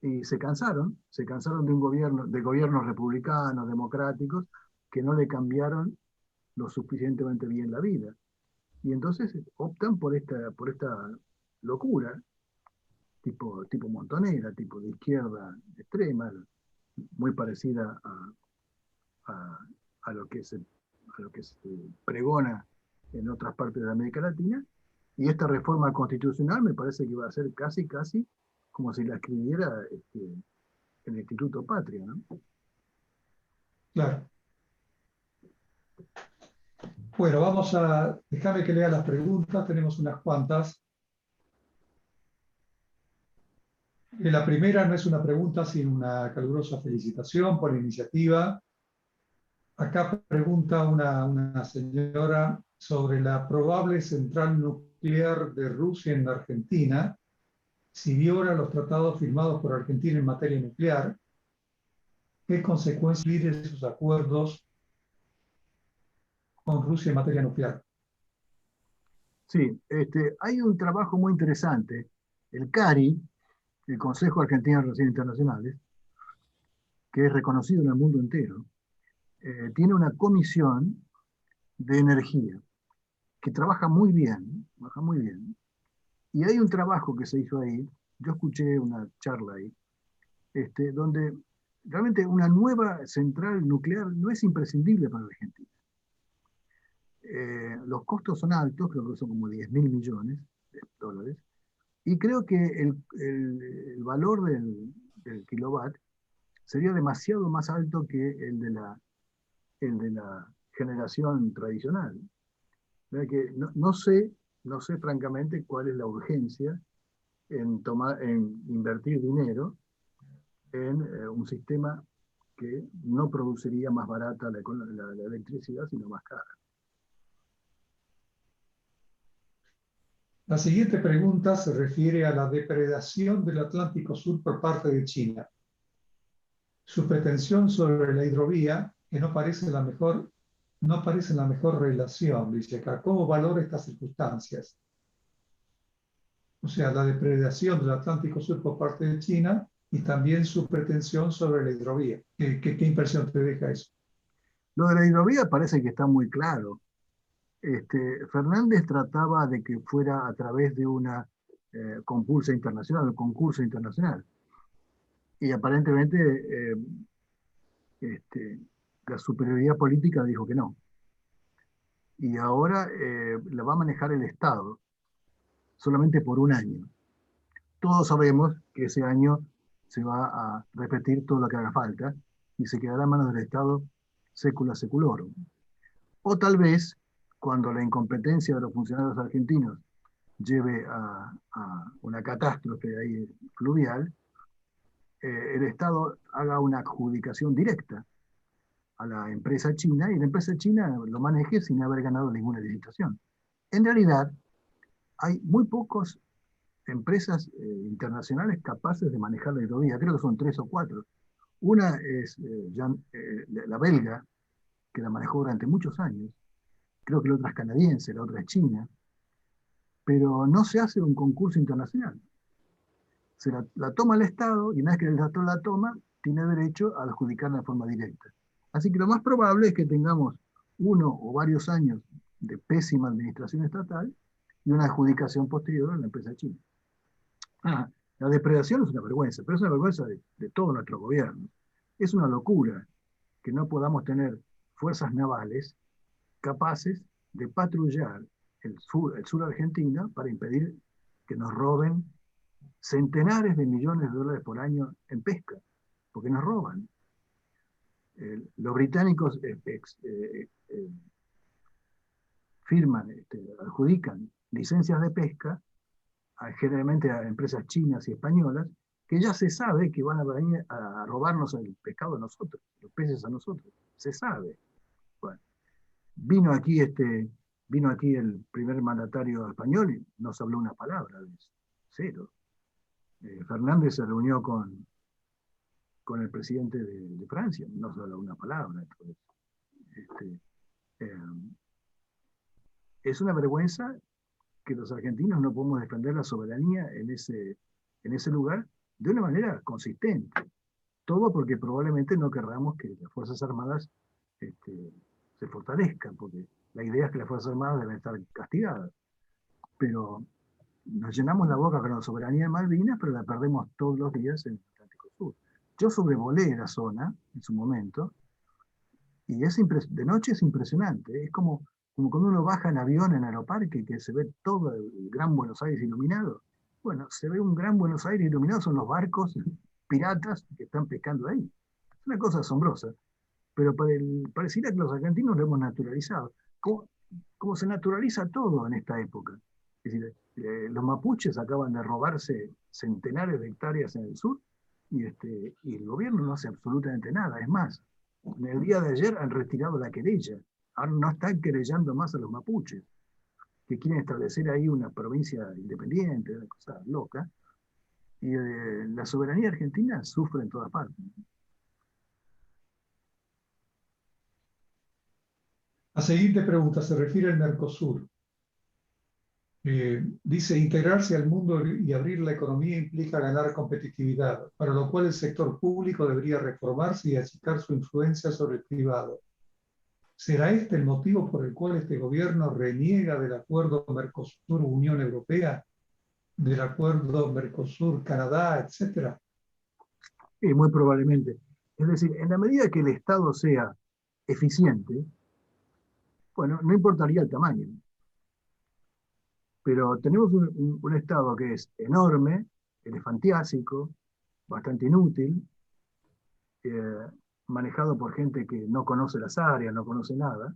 Y se cansaron de gobiernos republicanos, democráticos, que no le cambiaron lo suficientemente bien la vida. Y entonces optan por esta locura, tipo montonera, tipo de izquierda extrema, muy parecida a, a lo que se pregona en otras partes de América Latina. Y esta reforma constitucional me parece que va a ser casi como si la escribiera el Instituto Patria, ¿no? claro. Bueno, déjame que lea las preguntas, tenemos unas cuantas. La primera no es una pregunta, sino una calurosa felicitación por la iniciativa. Acá pregunta una señora sobre la probable central nuclear de Rusia en Argentina, si viola los tratados firmados por Argentina en materia nuclear, ¿qué consecuencias tienen esos acuerdos con Rusia en materia nuclear? Sí, hay un trabajo muy interesante. El CARI, el Consejo Argentino de Relaciones Internacionales, que es reconocido en el mundo entero, tiene una comisión de energía que trabaja muy bien, y hay un trabajo que se hizo ahí, yo escuché una charla ahí, donde realmente una nueva central nuclear no es imprescindible para la Argentina. Los costos son altos, creo que son como 10.000 millones de dólares, y creo que el valor del kilowatt sería demasiado más alto que el de la generación tradicional. Que no sé francamente cuál es la urgencia en invertir dinero en un sistema que no produciría más barata la electricidad, sino más cara. La siguiente pregunta se refiere a la depredación del Atlántico Sur por parte de China. Su pretensión sobre la hidrovía, que no parece la mejor relación, dice acá. ¿Cómo valora estas circunstancias? O sea, la depredación del Atlántico Sur por parte de China y también su pretensión sobre la hidrovía. ¿Qué impresión te deja eso? Lo de la hidrovía parece que está muy claro. Fernández trataba de que fuera a través de una compulsa internacional o concurso internacional. Y aparentemente la superioridad política dijo que no. Y ahora la va a manejar el Estado, solamente por un año. Todos sabemos que ese año se va a repetir todo lo que haga falta y se quedará en manos del Estado secula seculorum. O tal vez, cuando la incompetencia de los funcionarios argentinos lleve a una catástrofe ahí fluvial, el Estado haga una adjudicación directa a la empresa china y la empresa china lo maneje sin haber ganado ninguna licitación. En realidad, hay muy pocas empresas internacionales capaces de manejar la hidrovía, creo que son 3 o 4. Una es la belga, que la manejó durante muchos años, creo que la otra es canadiense, la otra es china, pero no se hace un concurso internacional. Se la toma el Estado y una vez que el Estado la toma, tiene derecho a adjudicarla de forma directa. Así que lo más probable es que tengamos 1 o varios años de pésima administración estatal y una adjudicación posterior en la empresa china. La depredación es una vergüenza, pero es una vergüenza de todo nuestro gobierno. Es una locura que no podamos tener fuerzas navales capaces de patrullar el sur argentino para impedir que nos roben centenares de millones de dólares por año en pesca, porque nos roban. Los británicos firman, adjudican licencias de pesca generalmente a empresas chinas y españolas, que ya se sabe que van a venir a robarnos el pescado a nosotros, los peces a nosotros. Se sabe. Bueno, vino aquí el primer mandatario español y no se habló una palabra de eso. Cero. Fernández se reunió con el presidente de Francia, no se habló una palabra. Es una vergüenza que los argentinos no podemos defender la soberanía en ese lugar de una manera consistente. Todo porque probablemente no querramos que las Fuerzas Armadas se fortalezcan, porque la idea es que las Fuerzas Armadas deben estar castigadas. Pero nos llenamos la boca con la soberanía de Malvinas, pero la perdemos todos los días en el Atlántico Sur. Yo sobrevolé la zona en su momento, y de noche es impresionante. Es como cuando uno baja en avión en Aeroparque, que se ve todo el Gran Buenos Aires iluminado. Bueno, se ve un Gran Buenos Aires iluminado, son los barcos piratas que están pescando ahí. Es una cosa asombrosa, pero pareciera que los argentinos lo hemos naturalizado. Como se naturaliza todo en esta época. Es decir, los mapuches acaban de robarse centenares de hectáreas en el sur y el gobierno no hace absolutamente nada. Es más, en el día de ayer han retirado la querella. Ahora no están querellando más a los mapuches, que quieren establecer ahí una provincia independiente, una cosa loca. Y la soberanía argentina sufre en todas partes. La siguiente pregunta se refiere al Mercosur. Dice, integrarse al mundo y abrir la economía implica ganar competitividad, para lo cual el sector público debería reformarse y achicar su influencia sobre el privado. ¿Será este el motivo por el cual este gobierno reniega del acuerdo Mercosur-Unión Europea, del acuerdo Mercosur-Canadá, etcétera? Muy probablemente. Es decir, en la medida que el Estado sea eficiente, bueno, no importaría el tamaño. Pero tenemos un Estado que es enorme, elefantiásico, bastante inútil, manejado por gente que no conoce las áreas, no conoce nada,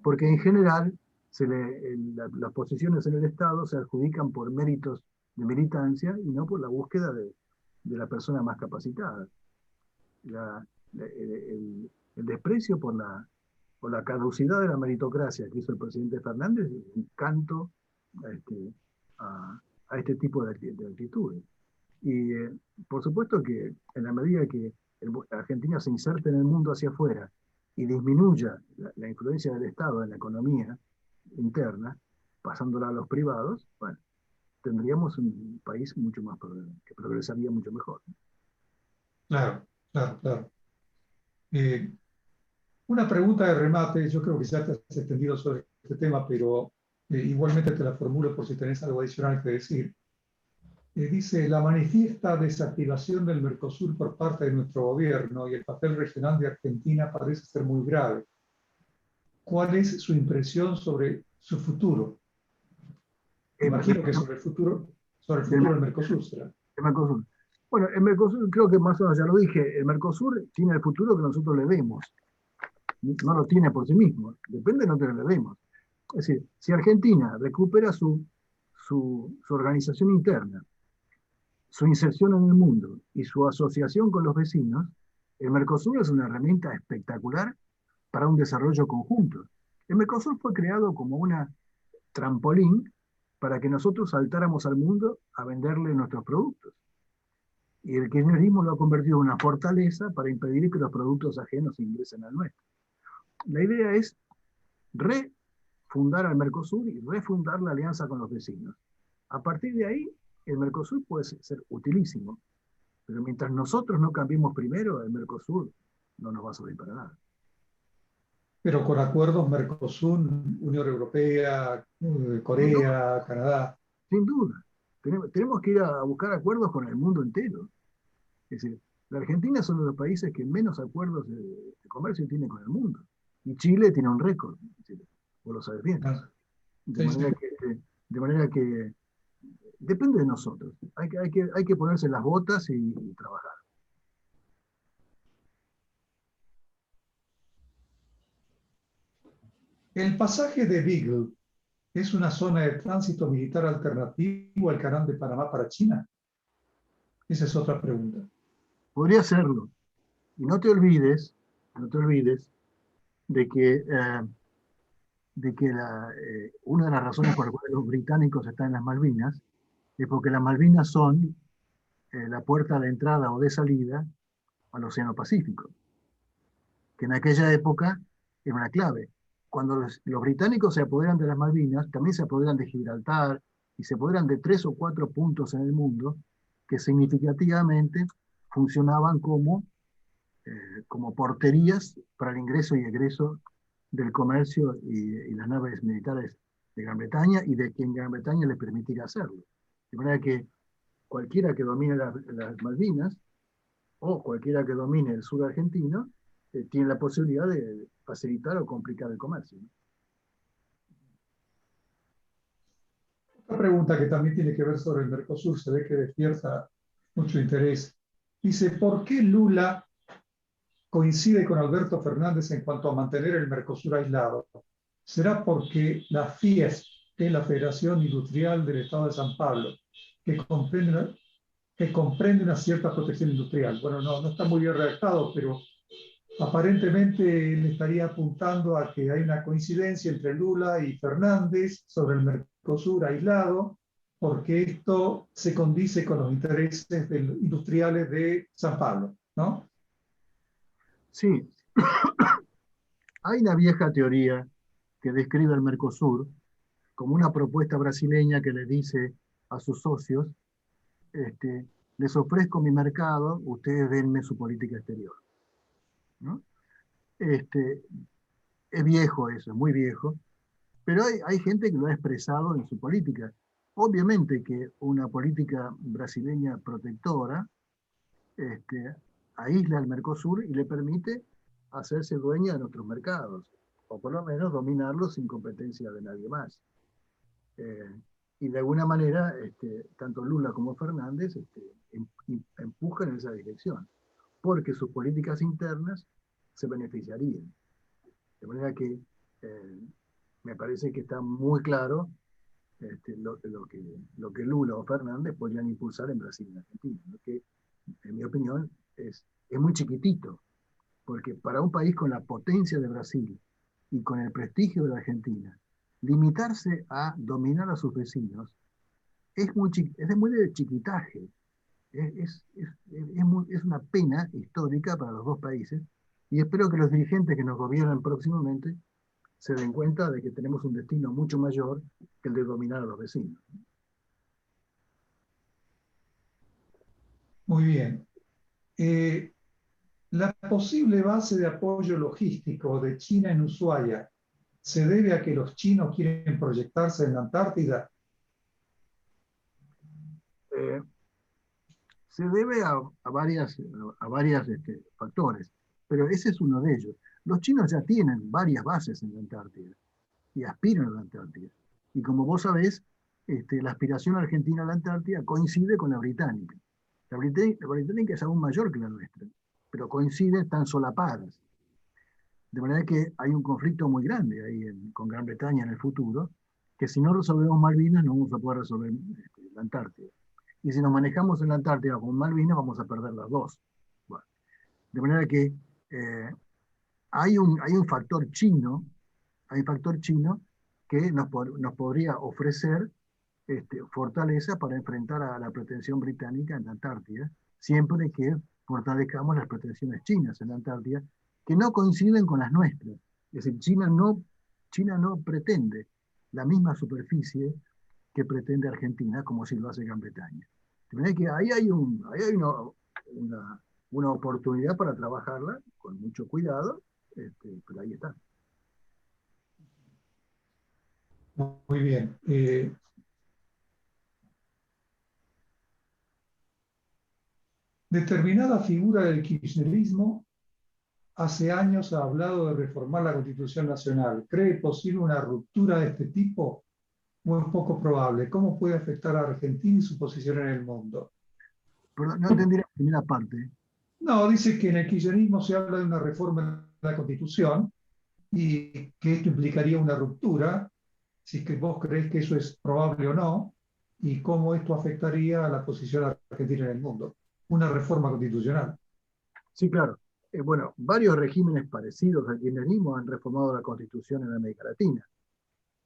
porque en general las posiciones en el Estado se adjudican por méritos de militancia y no por la búsqueda de la persona más capacitada. El desprecio por la caducidad de la meritocracia que hizo el presidente Fernández es un canto a este tipo de actitudes. Y por supuesto que en la medida que Argentina se inserte en el mundo hacia afuera y disminuya la influencia del Estado en la economía interna, pasándola a los privados, bueno, tendríamos un país mucho más que progresaría mucho mejor. Claro, claro, claro. Una pregunta de remate, yo creo que ya te has extendido sobre este tema, pero igualmente te la formulo por si tenés algo adicional que decir. Dice, la manifiesta desactivación del Mercosur por parte de nuestro gobierno y el papel regional de Argentina parece ser muy grave. ¿Cuál es su impresión sobre su futuro? Imagino que sobre el futuro del Mercosur será. El Mercosur. Bueno, el Mercosur, creo que más o menos ya lo dije, el Mercosur tiene el futuro que nosotros le demos. No lo tiene por sí mismo, depende de lo que le demos. Es decir, si Argentina recupera su organización interna, su inserción en el mundo y su asociación con los vecinos, el Mercosur es una herramienta espectacular para un desarrollo conjunto. El Mercosur fue creado como una trampolín para que nosotros saltáramos al mundo a venderle nuestros productos. Y el kirchnerismo lo ha convertido en una fortaleza para impedir que los productos ajenos ingresen al nuestro. La idea es refundar al Mercosur y refundar la alianza con los vecinos. A partir de ahí, el Mercosur puede ser utilísimo, pero mientras nosotros no cambiemos primero, el Mercosur no nos va a servir para nada. Pero con acuerdos Mercosur, Unión Europea, Corea, Canadá. Sin duda. Tenemos que ir a buscar acuerdos con el mundo entero. Es decir, la Argentina es uno de los países que menos acuerdos de comercio tiene con el mundo. Y Chile tiene un récord. Vos lo sabes bien. De manera que depende de nosotros. Hay que ponerse las botas y trabajar. El pasaje de Beagle es una zona de tránsito militar alternativo al canal de Panamá para China. Esa es otra pregunta. Podría serlo. Y no te olvides de que una de las razones por las cuales los británicos están en las Malvinas es porque las Malvinas son la puerta de entrada o de salida al Océano Pacífico, que en aquella época era una clave. Cuando los británicos se apoderan de las Malvinas, también se apoderan de Gibraltar y se apoderan de 3 o 4 puntos en el mundo que significativamente funcionaban como porterías para el ingreso y egreso del comercio y las naves militares de Gran Bretaña y de quien Gran Bretaña le permitiera hacerlo. De manera que cualquiera que domine las Malvinas o cualquiera que domine el sur argentino tiene la posibilidad de facilitar o complicar el comercio. Otra pregunta que también tiene que ver sobre el Mercosur, se ve que despierta mucho interés. Dice, ¿por qué Lula coincide con Alberto Fernández en cuanto a mantener el Mercosur aislado? ¿Será porque la FIES, que es la Federación Industrial del Estado de San Pablo, que comprende una cierta protección industrial? Bueno, no está muy bien redactado, pero aparentemente le estaría apuntando a que hay una coincidencia entre Lula y Fernández sobre el Mercosur aislado, porque esto se condice con los intereses industriales de San Pablo, ¿no? Sí. Hay una vieja teoría que describe el Mercosur como una propuesta brasileña que le dice a sus socios, les ofrezco mi mercado, ustedes denme su política exterior. ¿No? Es viejo eso, es muy viejo, pero hay gente que lo ha expresado en su política. Obviamente que una política brasileña protectora aísla al Mercosur y le permite hacerse dueña de nuestros mercados, o por lo menos dominarlos sin competencia de nadie más. Y de alguna manera, tanto Lula como Fernández empujan en esa dirección, porque sus políticas internas se beneficiarían. De manera que me parece que está muy claro lo que Lula o Fernández podrían impulsar en Brasil y en Argentina, ¿no? Que en mi opinión es muy chiquitito, porque para un país con la potencia de Brasil y con el prestigio de la Argentina, limitarse a dominar a sus vecinos es muy de chiquitaje. Es una pena histórica para los dos países y espero que los dirigentes que nos gobiernan próximamente se den cuenta de que tenemos un destino mucho mayor que el de dominar a los vecinos. Muy bien. La posible base de apoyo logístico de China en Ushuaia se debe a que los chinos quieren proyectarse en la Antártida. se debe a varias factores, pero ese es uno de ellos. Los chinos ya tienen varias bases en la Antártida y aspiran a la Antártida. Y como vos sabés, la aspiración argentina a la Antártida coincide con la británica. La británica es aún mayor que la nuestra, pero coinciden, están solapadas. De manera que hay un conflicto muy grande ahí con Gran Bretaña en el futuro, que si no resolvemos Malvinas no vamos a poder resolver la Antártida. Y si nos manejamos en la Antártida con Malvinas vamos a perder las dos. Bueno, de manera que hay un factor chino, que nos podría ofrecer fortaleza para enfrentar a la pretensión británica en la Antártida, siempre que fortalezcamos las pretensiones chinas en la Antártida, que no coinciden con las nuestras. Es decir, China no pretende la misma superficie que pretende Argentina, como si lo hace Gran Bretaña. De manera que ahí hay una oportunidad para trabajarla con mucho cuidado, pero ahí está. Muy bien. Determinada figura del kirchnerismo hace años ha hablado de reformar la Constitución Nacional. ¿Cree posible una ruptura de este tipo? Muy poco probable. ¿Cómo puede afectar a Argentina y su posición en el mundo? Pero no entendí la primera parte. No, dice que en el kirchnerismo se habla de una reforma de la Constitución y que esto implicaría una ruptura, si es que vos creés que eso es probable o no, y cómo esto afectaría a la posición argentina en el mundo. Una reforma constitucional. Sí, claro. Bueno, varios regímenes parecidos al kirchnerismo han reformado la Constitución en América Latina.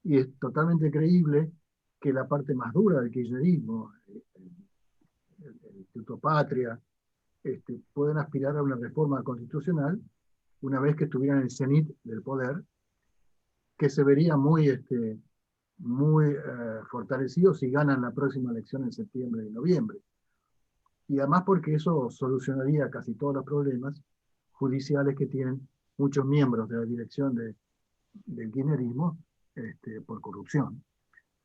Y es totalmente creíble que la parte más dura del kirchnerismo, el Instituto Patria, pueden aspirar a una reforma constitucional una vez que estuvieran en el cenit del poder, que se vería muy fortalecido si ganan la próxima elección en septiembre y noviembre. Y además porque eso solucionaría casi todos los problemas judiciales que tienen muchos miembros de la dirección del kirchnerismo por corrupción.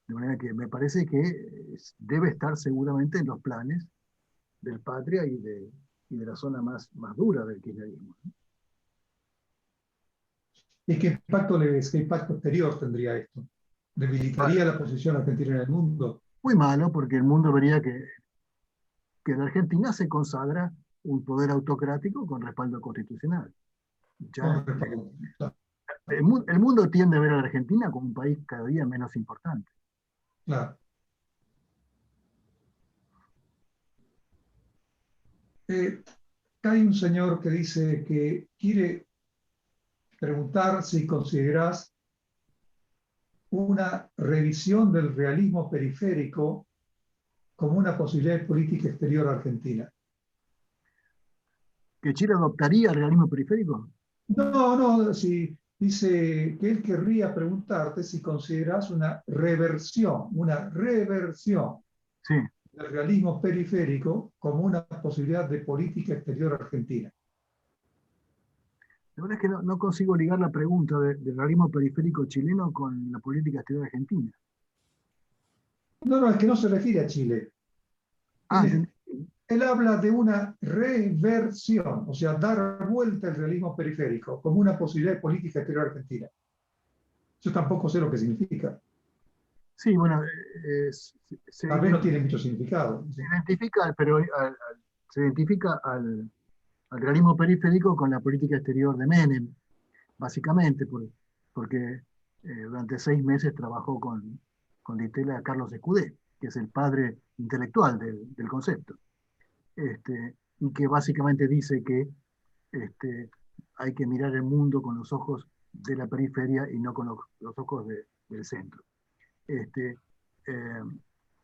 De manera que me parece que debe estar seguramente en los planes del Patria y de la zona más dura del kirchnerismo. ¿Y qué impacto exterior tendría esto? ¿Debilitaría la posición argentina en el mundo? Muy malo, porque el mundo vería que en Argentina se consagra un poder autocrático con respaldo constitucional. Ya, el mundo tiende a ver a la Argentina como un país cada día menos importante. Claro. Hay un señor que dice que quiere preguntar si considerás una revisión del realismo periférico como una posibilidad de política exterior argentina. ¿Que Chile adoptaría el realismo periférico? No, si dice que él querría preguntarte si consideras una reversión Sí. del realismo periférico como una posibilidad de política exterior argentina. La verdad es que no consigo ligar la pregunta del realismo periférico chileno con la política exterior argentina. No, es que no se refiere a Chile. Él habla de una reversión, o sea, dar vuelta al realismo periférico como una posibilidad de política exterior argentina. Yo tampoco sé lo que significa. Sí, bueno, tal vez no tiene mucho significado. Se identifica, pero se identifica al realismo periférico con la política exterior de Menem, básicamente, porque durante 6 meses trabajó con Di Tella Carlos Escudé, que es el padre intelectual del concepto, y que básicamente dice que hay que mirar el mundo con los ojos de la periferia y no con los ojos del centro.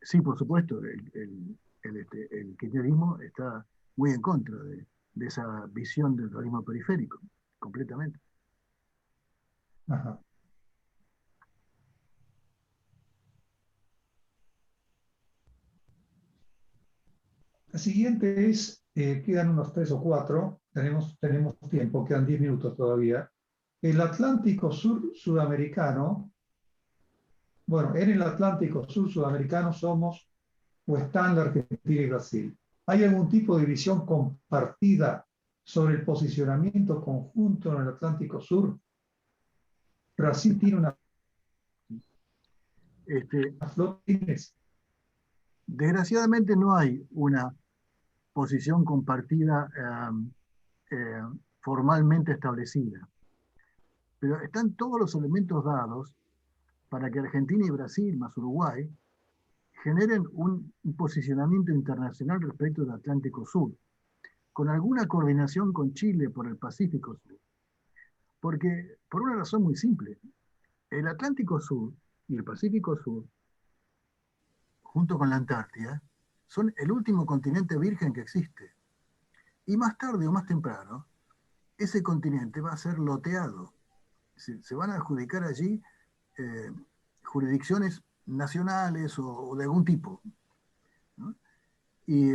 Sí, por supuesto, el kirchnerismo está muy en contra de esa visión del realismo periférico, completamente. Ajá. La siguiente es, quedan unos 3 o 4, tenemos tiempo, quedan 10 minutos todavía. El Atlántico Sur Sudamericano, bueno, en el Atlántico Sur Sudamericano somos o están la Argentina y Brasil? ¿Hay algún tipo de visión compartida sobre el posicionamiento conjunto en el Atlántico Sur? Brasil tiene una Este, flota. desgraciadamente no hay una posición compartida eh, formalmente establecida, pero están todos los elementos dados para que Argentina y Brasil, más Uruguay, generen un posicionamiento internacional respecto del Atlántico Sur, con alguna coordinación con Chile por el Pacífico Sur. Porque, por una razón muy simple, el Atlántico Sur y el Pacífico Sur, junto con la Antártida, son el último continente virgen que existe. Y más tarde o más temprano, ese continente va a ser loteado. Se van a adjudicar allí eh, jurisdicciones nacionales o de algún tipo, ¿no? Y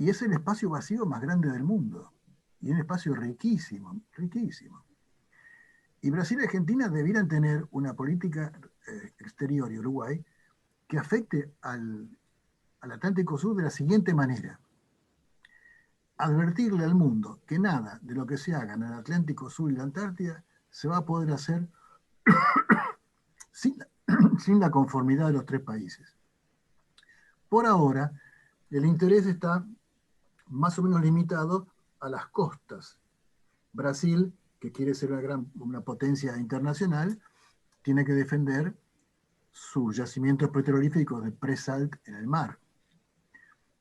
es el espacio vacío más grande del mundo. Y un espacio riquísimo, riquísimo. Y Brasil y Argentina debieran tener una política exterior y Uruguay que afecte al Atlántico Sur de la siguiente manera. Advertirle al mundo que nada de lo que se haga en el Atlántico Sur y la Antártida se va a poder hacer sin, sin la conformidad de los tres países. Por ahora, el interés está más o menos limitado a las costas. Brasil, que quiere ser una potencia internacional, tiene que defender sus yacimientos petrolíferos de pre-salt en el mar.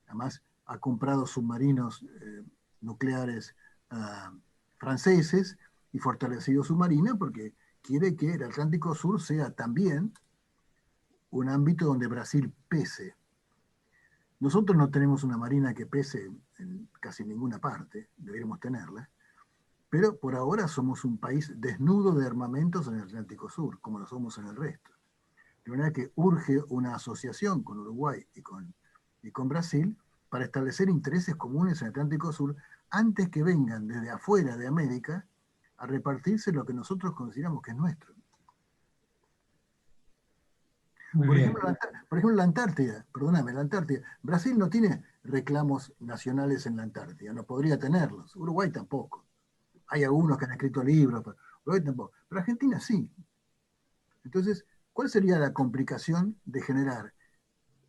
Además, ha comprado submarinos nucleares franceses y fortalecido su marina porque quiere que el Atlántico Sur sea también un ámbito donde Brasil pese. Nosotros no tenemos una marina que pese en casi ninguna parte, deberíamos tenerla, pero por ahora somos un país desnudo de armamentos en el Atlántico Sur, como lo somos en el resto. De manera que urge una asociación con Uruguay y con Brasil para establecer intereses comunes en el Atlántico Sur antes que vengan desde afuera de América a repartirse lo que nosotros consideramos que es nuestro. Muy Por bien. ejemplo, la Antártida, perdóname, la Antártida. Brasil no tiene reclamos nacionales en la Antártida, no podría tenerlos. Uruguay tampoco. Hay algunos que han escrito libros, pero Uruguay tampoco. Pero Argentina sí. Entonces, ¿cuál sería la complicación de generar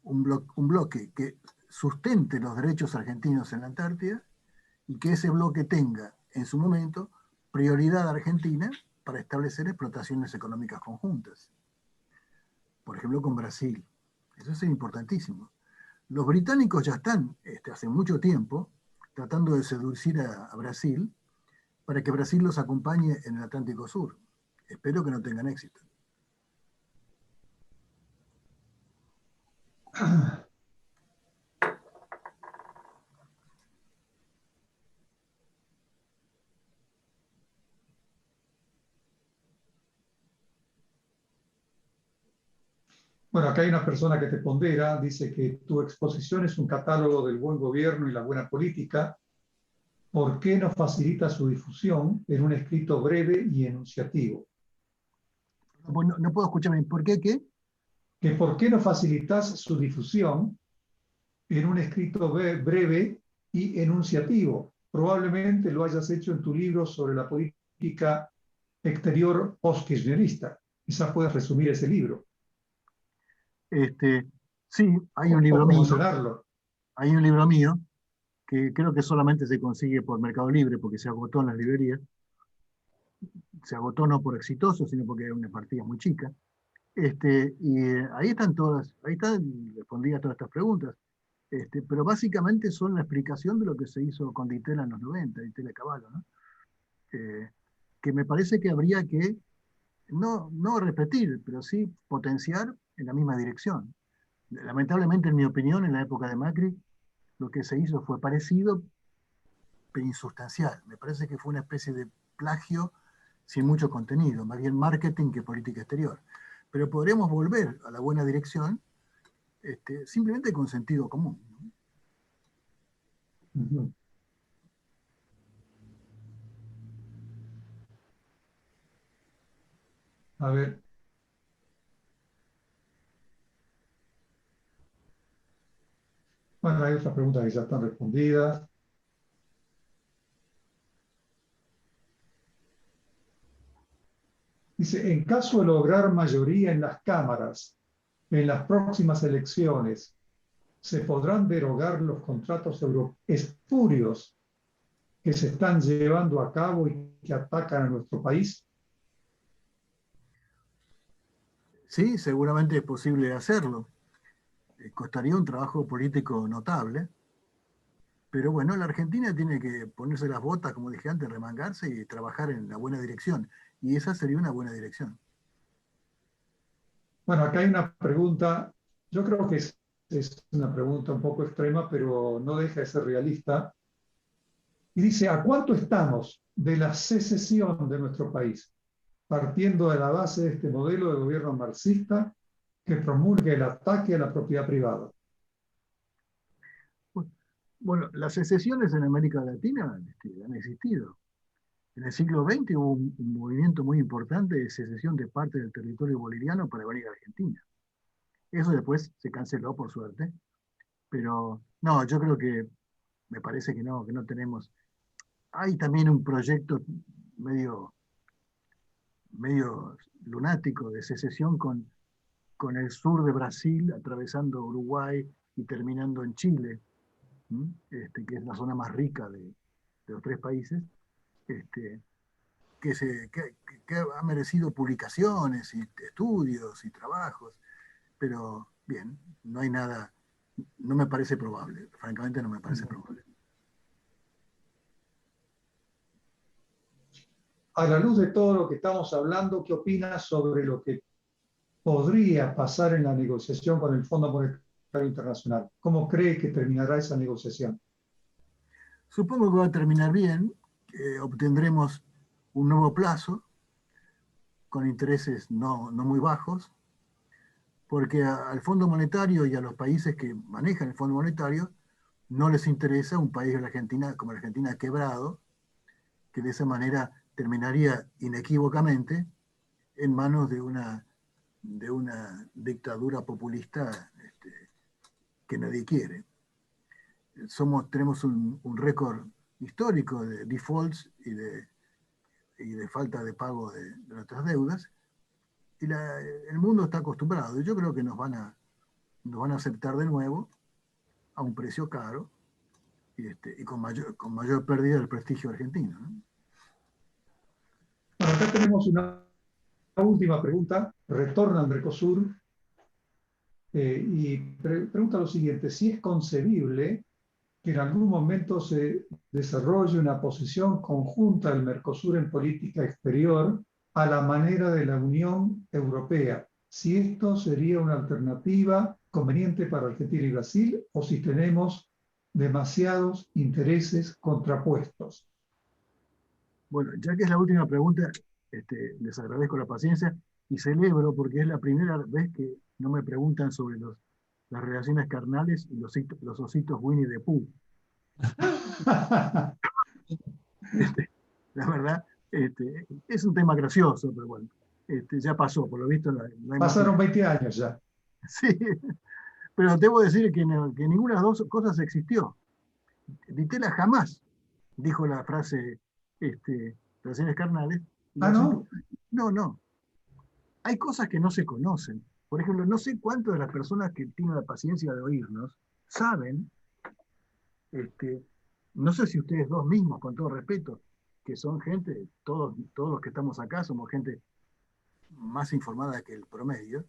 un bloque que sustente los derechos argentinos en la Antártida y que ese bloque tenga en su momento prioridad argentina para establecer explotaciones económicas conjuntas? Por ejemplo, con Brasil. Eso es importantísimo. Los británicos ya están, hace mucho tiempo, tratando de seducir a Brasil para que Brasil los acompañe en el Atlántico Sur. Espero que no tengan éxito. Bueno, acá hay una persona que te pondera, dice que tu exposición es un catálogo del buen gobierno y la buena política. ¿Por qué no facilita su difusión en un escrito breve y enunciativo? No puedo escucharme. ¿Por qué qué? Que ¿por qué no facilitas su difusión en un escrito breve y enunciativo? Probablemente lo hayas hecho en tu libro sobre la política exterior post-kirchnerista. Quizás puedas resumir ese libro Sí, o promocionarlo. hay un libro mío que creo que solamente se consigue por Mercado Libre porque se agotó en las librerías. Se agotó no por exitoso, sino porque era una partida muy chica. Ahí están todas, ahí están, respondí a todas estas preguntas. Pero básicamente son la explicación de lo que se hizo con Ditela en los 90, Ditela Cavallo, ¿no? Que me parece que habría que no repetir, pero sí potenciar en la misma dirección. Lamentablemente, en mi opinión, en la época de Macri, lo que se hizo fue parecido, pero insustancial. Me parece que fue una especie de plagio sin mucho contenido, más bien marketing que política exterior. Pero podremos volver a la buena dirección simplemente con sentido común, ¿no? Uh-huh. A ver. Bueno, hay otras preguntas que ya están respondidas. Dice, en caso de lograr mayoría en las cámaras en las próximas elecciones, ¿se podrán derogar los contratos espurios que se están llevando a cabo y que atacan a nuestro país? Sí, seguramente es posible hacerlo. Costaría un trabajo político notable, pero bueno, la Argentina tiene que ponerse las botas, como dije antes, remangarse y trabajar en la buena dirección. Y esa sería una buena dirección. Bueno, acá hay una pregunta, yo creo que es una pregunta un poco extrema, pero no deja de ser realista. Y dice, ¿a cuánto estamos de la secesión de nuestro país? Partiendo de la base de este modelo de gobierno marxista que promulga el ataque a la propiedad privada. Bueno, las secesiones en América Latina han existido. En el siglo XX hubo un movimiento muy importante de secesión de parte del territorio boliviano para venir a Argentina. Eso después se canceló, por suerte. Pero no, yo creo que me parece que no tenemos. Hay también un proyecto medio, medio lunático de secesión con el sur de Brasil, atravesando Uruguay y terminando en Chile, que es la zona más rica de los tres países, este, que ha merecido publicaciones y estudios y trabajos, pero bien, no hay nada, no me parece probable, francamente no me parece probable. A la luz de todo lo que estamos hablando, ¿qué opinas sobre lo que podría pasar en la negociación con el Fondo Monetario Internacional? ¿Cómo cree que terminará esa negociación? Supongo que va a terminar bien, obtendremos un nuevo plazo con intereses no muy bajos, porque al Fondo Monetario y a los países que manejan el Fondo Monetario no les interesa un país como la Argentina quebrado, que de esa manera terminaría inequívocamente en manos de una dictadura populista que nadie quiere. Tenemos un récord histórico de defaults y de falta de pago de nuestras deudas, y el mundo está acostumbrado. Y yo creo que nos van a aceptar de nuevo a un precio caro y con mayor pérdida del prestigio argentino, ¿no? Bueno, acá tenemos una última pregunta, retorna al Mercosur y pregunta lo siguiente, si es concebible que en algún momento se desarrolle una posición conjunta del Mercosur en política exterior a la manera de la Unión Europea, si esto sería una alternativa conveniente para Argentina y Brasil o si tenemos demasiados intereses contrapuestos. Bueno, ya que es la última pregunta, les agradezco la paciencia y celebro porque es la primera vez que no me preguntan sobre las relaciones carnales y los ositos Winnie the Pooh. La verdad, es un tema gracioso, pero bueno, ya pasó, por lo visto no hay más. Pasaron 20 años ya. Sí, pero debo decir que ninguna de las dos cosas existió. Ditela jamás dijo la frase relaciones carnales. ¿No? No. Hay cosas que no se conocen. Por ejemplo, no sé cuántas de las personas que tienen la paciencia de oírnos saben, no sé si ustedes dos mismos, con todo respeto, que son gente, todos los que estamos acá somos gente más informada que el promedio,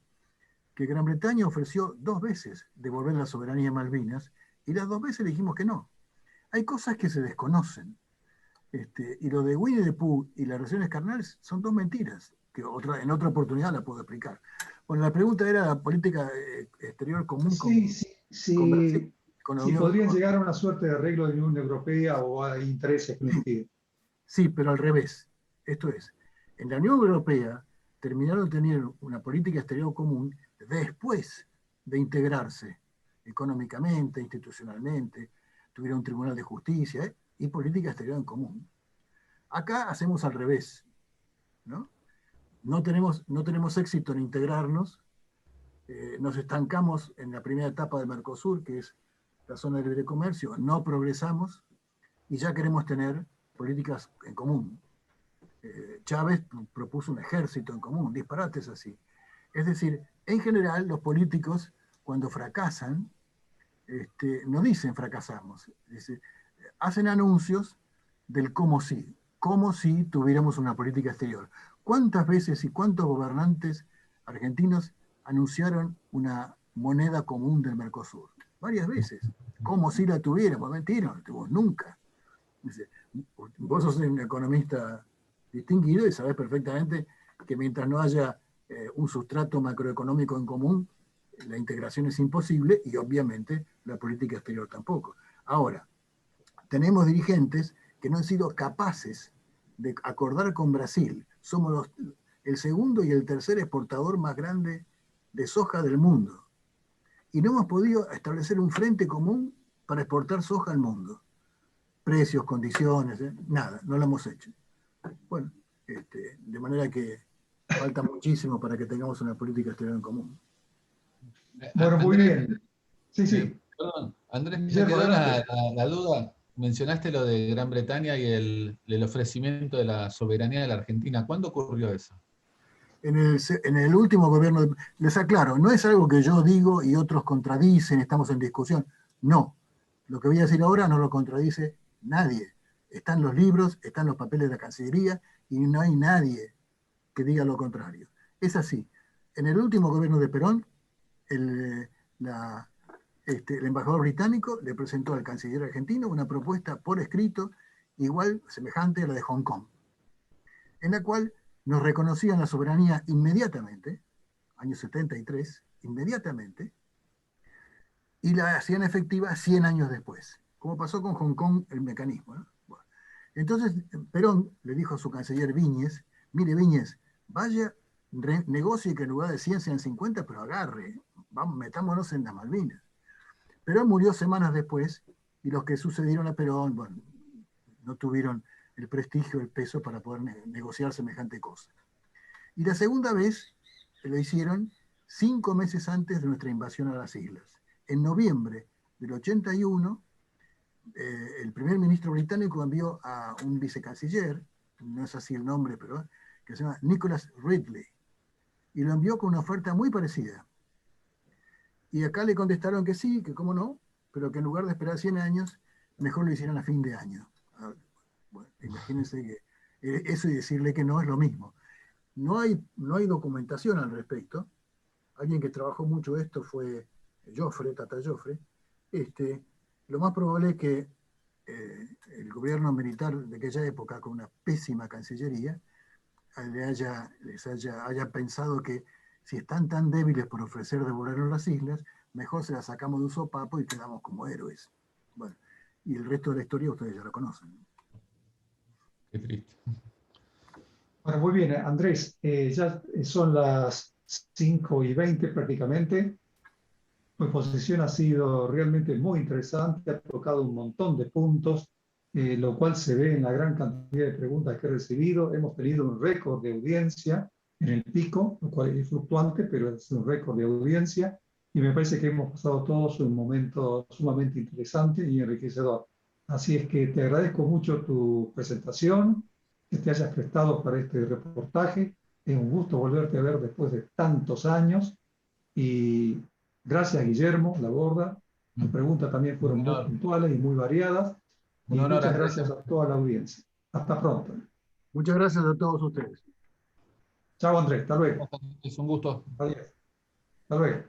que Gran Bretaña ofreció 2 veces devolver la soberanía a Malvinas y las 2 veces le dijimos que no. Hay cosas que se desconocen. Y lo de Winnie the Pooh y las relaciones carnales son 2 mentiras, que en otra oportunidad la puedo explicar. Bueno, la pregunta era la política exterior común con Brasil, con la si Unión podrían Europea. llegar a una suerte de arreglo de la Unión Europea o a intereses coincididos. Sí, pero al revés. Esto es, en la Unión Europea terminaron teniendo una política exterior común después de integrarse económicamente, institucionalmente, tuvieron un tribunal de justicia y política exterior en común. Acá hacemos al revés, ¿no? No tenemos éxito en integrarnos, nos estancamos en la primera etapa del Mercosur, que es la zona de libre comercio, no progresamos y ya queremos tener políticas en común. Chávez propuso un ejército en común, disparates así. Es decir, en general los políticos cuando fracasan, no dicen fracasamos, hacen anuncios del como si tuviéramos una política exterior. ¿Cuántas veces y cuántos gobernantes argentinos anunciaron una moneda común del Mercosur? Varias veces, como si la tuviéramos. Mentira, no la tuvimos nunca. Dice, vos sos un economista distinguido y sabés perfectamente que mientras no haya un sustrato macroeconómico en común, la integración es imposible y obviamente la política exterior tampoco. Ahora, tenemos dirigentes que no han sido capaces de acordar con Brasil. Somos el segundo y el tercer exportador más grande de soja del mundo. Y no hemos podido establecer un frente común para exportar soja al mundo. Precios, condiciones, nada, no lo hemos hecho. Bueno, de manera que falta muchísimo para que tengamos una política exterior en común. Bueno, muy Andrés, bien. Sí, sí. perdón, Andrés, me Guillermo, quedó adelante. la duda. Mencionaste lo de Gran Bretaña y el ofrecimiento de la soberanía de la Argentina. ¿Cuándo ocurrió eso? En el último gobierno, les aclaro, no es algo que yo digo y otros contradicen, estamos en discusión. No, lo que voy a decir ahora no lo contradice nadie. Están los libros, están los papeles de la Cancillería y no hay nadie que diga lo contrario. Es así. En el último gobierno de Perón, el, el embajador británico le presentó al canciller argentino una propuesta por escrito igual, semejante a la de Hong Kong, en la cual nos reconocían la soberanía inmediatamente, año 73, inmediatamente, y la hacían efectiva 100 años después, como pasó con Hong Kong el mecanismo, ¿no? Bueno, entonces Perón le dijo a su canciller Viñes, mire Viñes, vaya, negocie que en lugar de 100 sean 50, pero agarre, vamos, metámonos en las Malvinas. Perón murió semanas después y los que sucedieron a Perón, bueno, no tuvieron el prestigio, el peso para poder negociar semejante cosa. Y la segunda vez lo hicieron 5 meses antes de nuestra invasión a las islas. En noviembre del 81, el primer ministro británico envió a un vicecanciller, no es así el nombre, pero que se llama Nicholas Ridley, y lo envió con una oferta muy parecida. Y acá le contestaron que sí, que cómo no, pero que en lugar de esperar 100 años, mejor lo hicieran a fin de año. Bueno, imagínense que eso y decirle que no es lo mismo. No hay documentación al respecto. Alguien que trabajó mucho esto fue Joffre, Tata Joffre. Lo más probable es que el gobierno militar de aquella época, con una pésima cancillería, haya pensado que si están tan débiles por ofrecer devolvernos las islas, mejor se las sacamos de un sopapo y quedamos como héroes. Bueno, y el resto de la historia ustedes ya lo conocen. Qué triste. Bueno, muy bien, Andrés. Ya son las 5:20 prácticamente. Tu exposición ha sido realmente muy interesante, ha tocado un montón de puntos, lo cual se ve en la gran cantidad de preguntas que he recibido. Hemos tenido un récord de audiencia en el pico, lo cual es fluctuante, pero es un récord de audiencia. Y me parece que hemos pasado todos un momento sumamente interesante y enriquecedor. Así es que te agradezco mucho tu presentación, que te hayas prestado para este reportaje. Es un gusto volverte a ver después de tantos años. Y gracias, Guillermo Laborda. Tus preguntas también fueron Un muy honor. puntuales y muy varias. Un Y honor, muchas Andrés. gracias a toda la audiencia. Hasta pronto. Muchas gracias a todos ustedes. Chao, Andrés. Hasta luego. Es un gusto. Adiós. Hasta luego.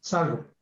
Salgo.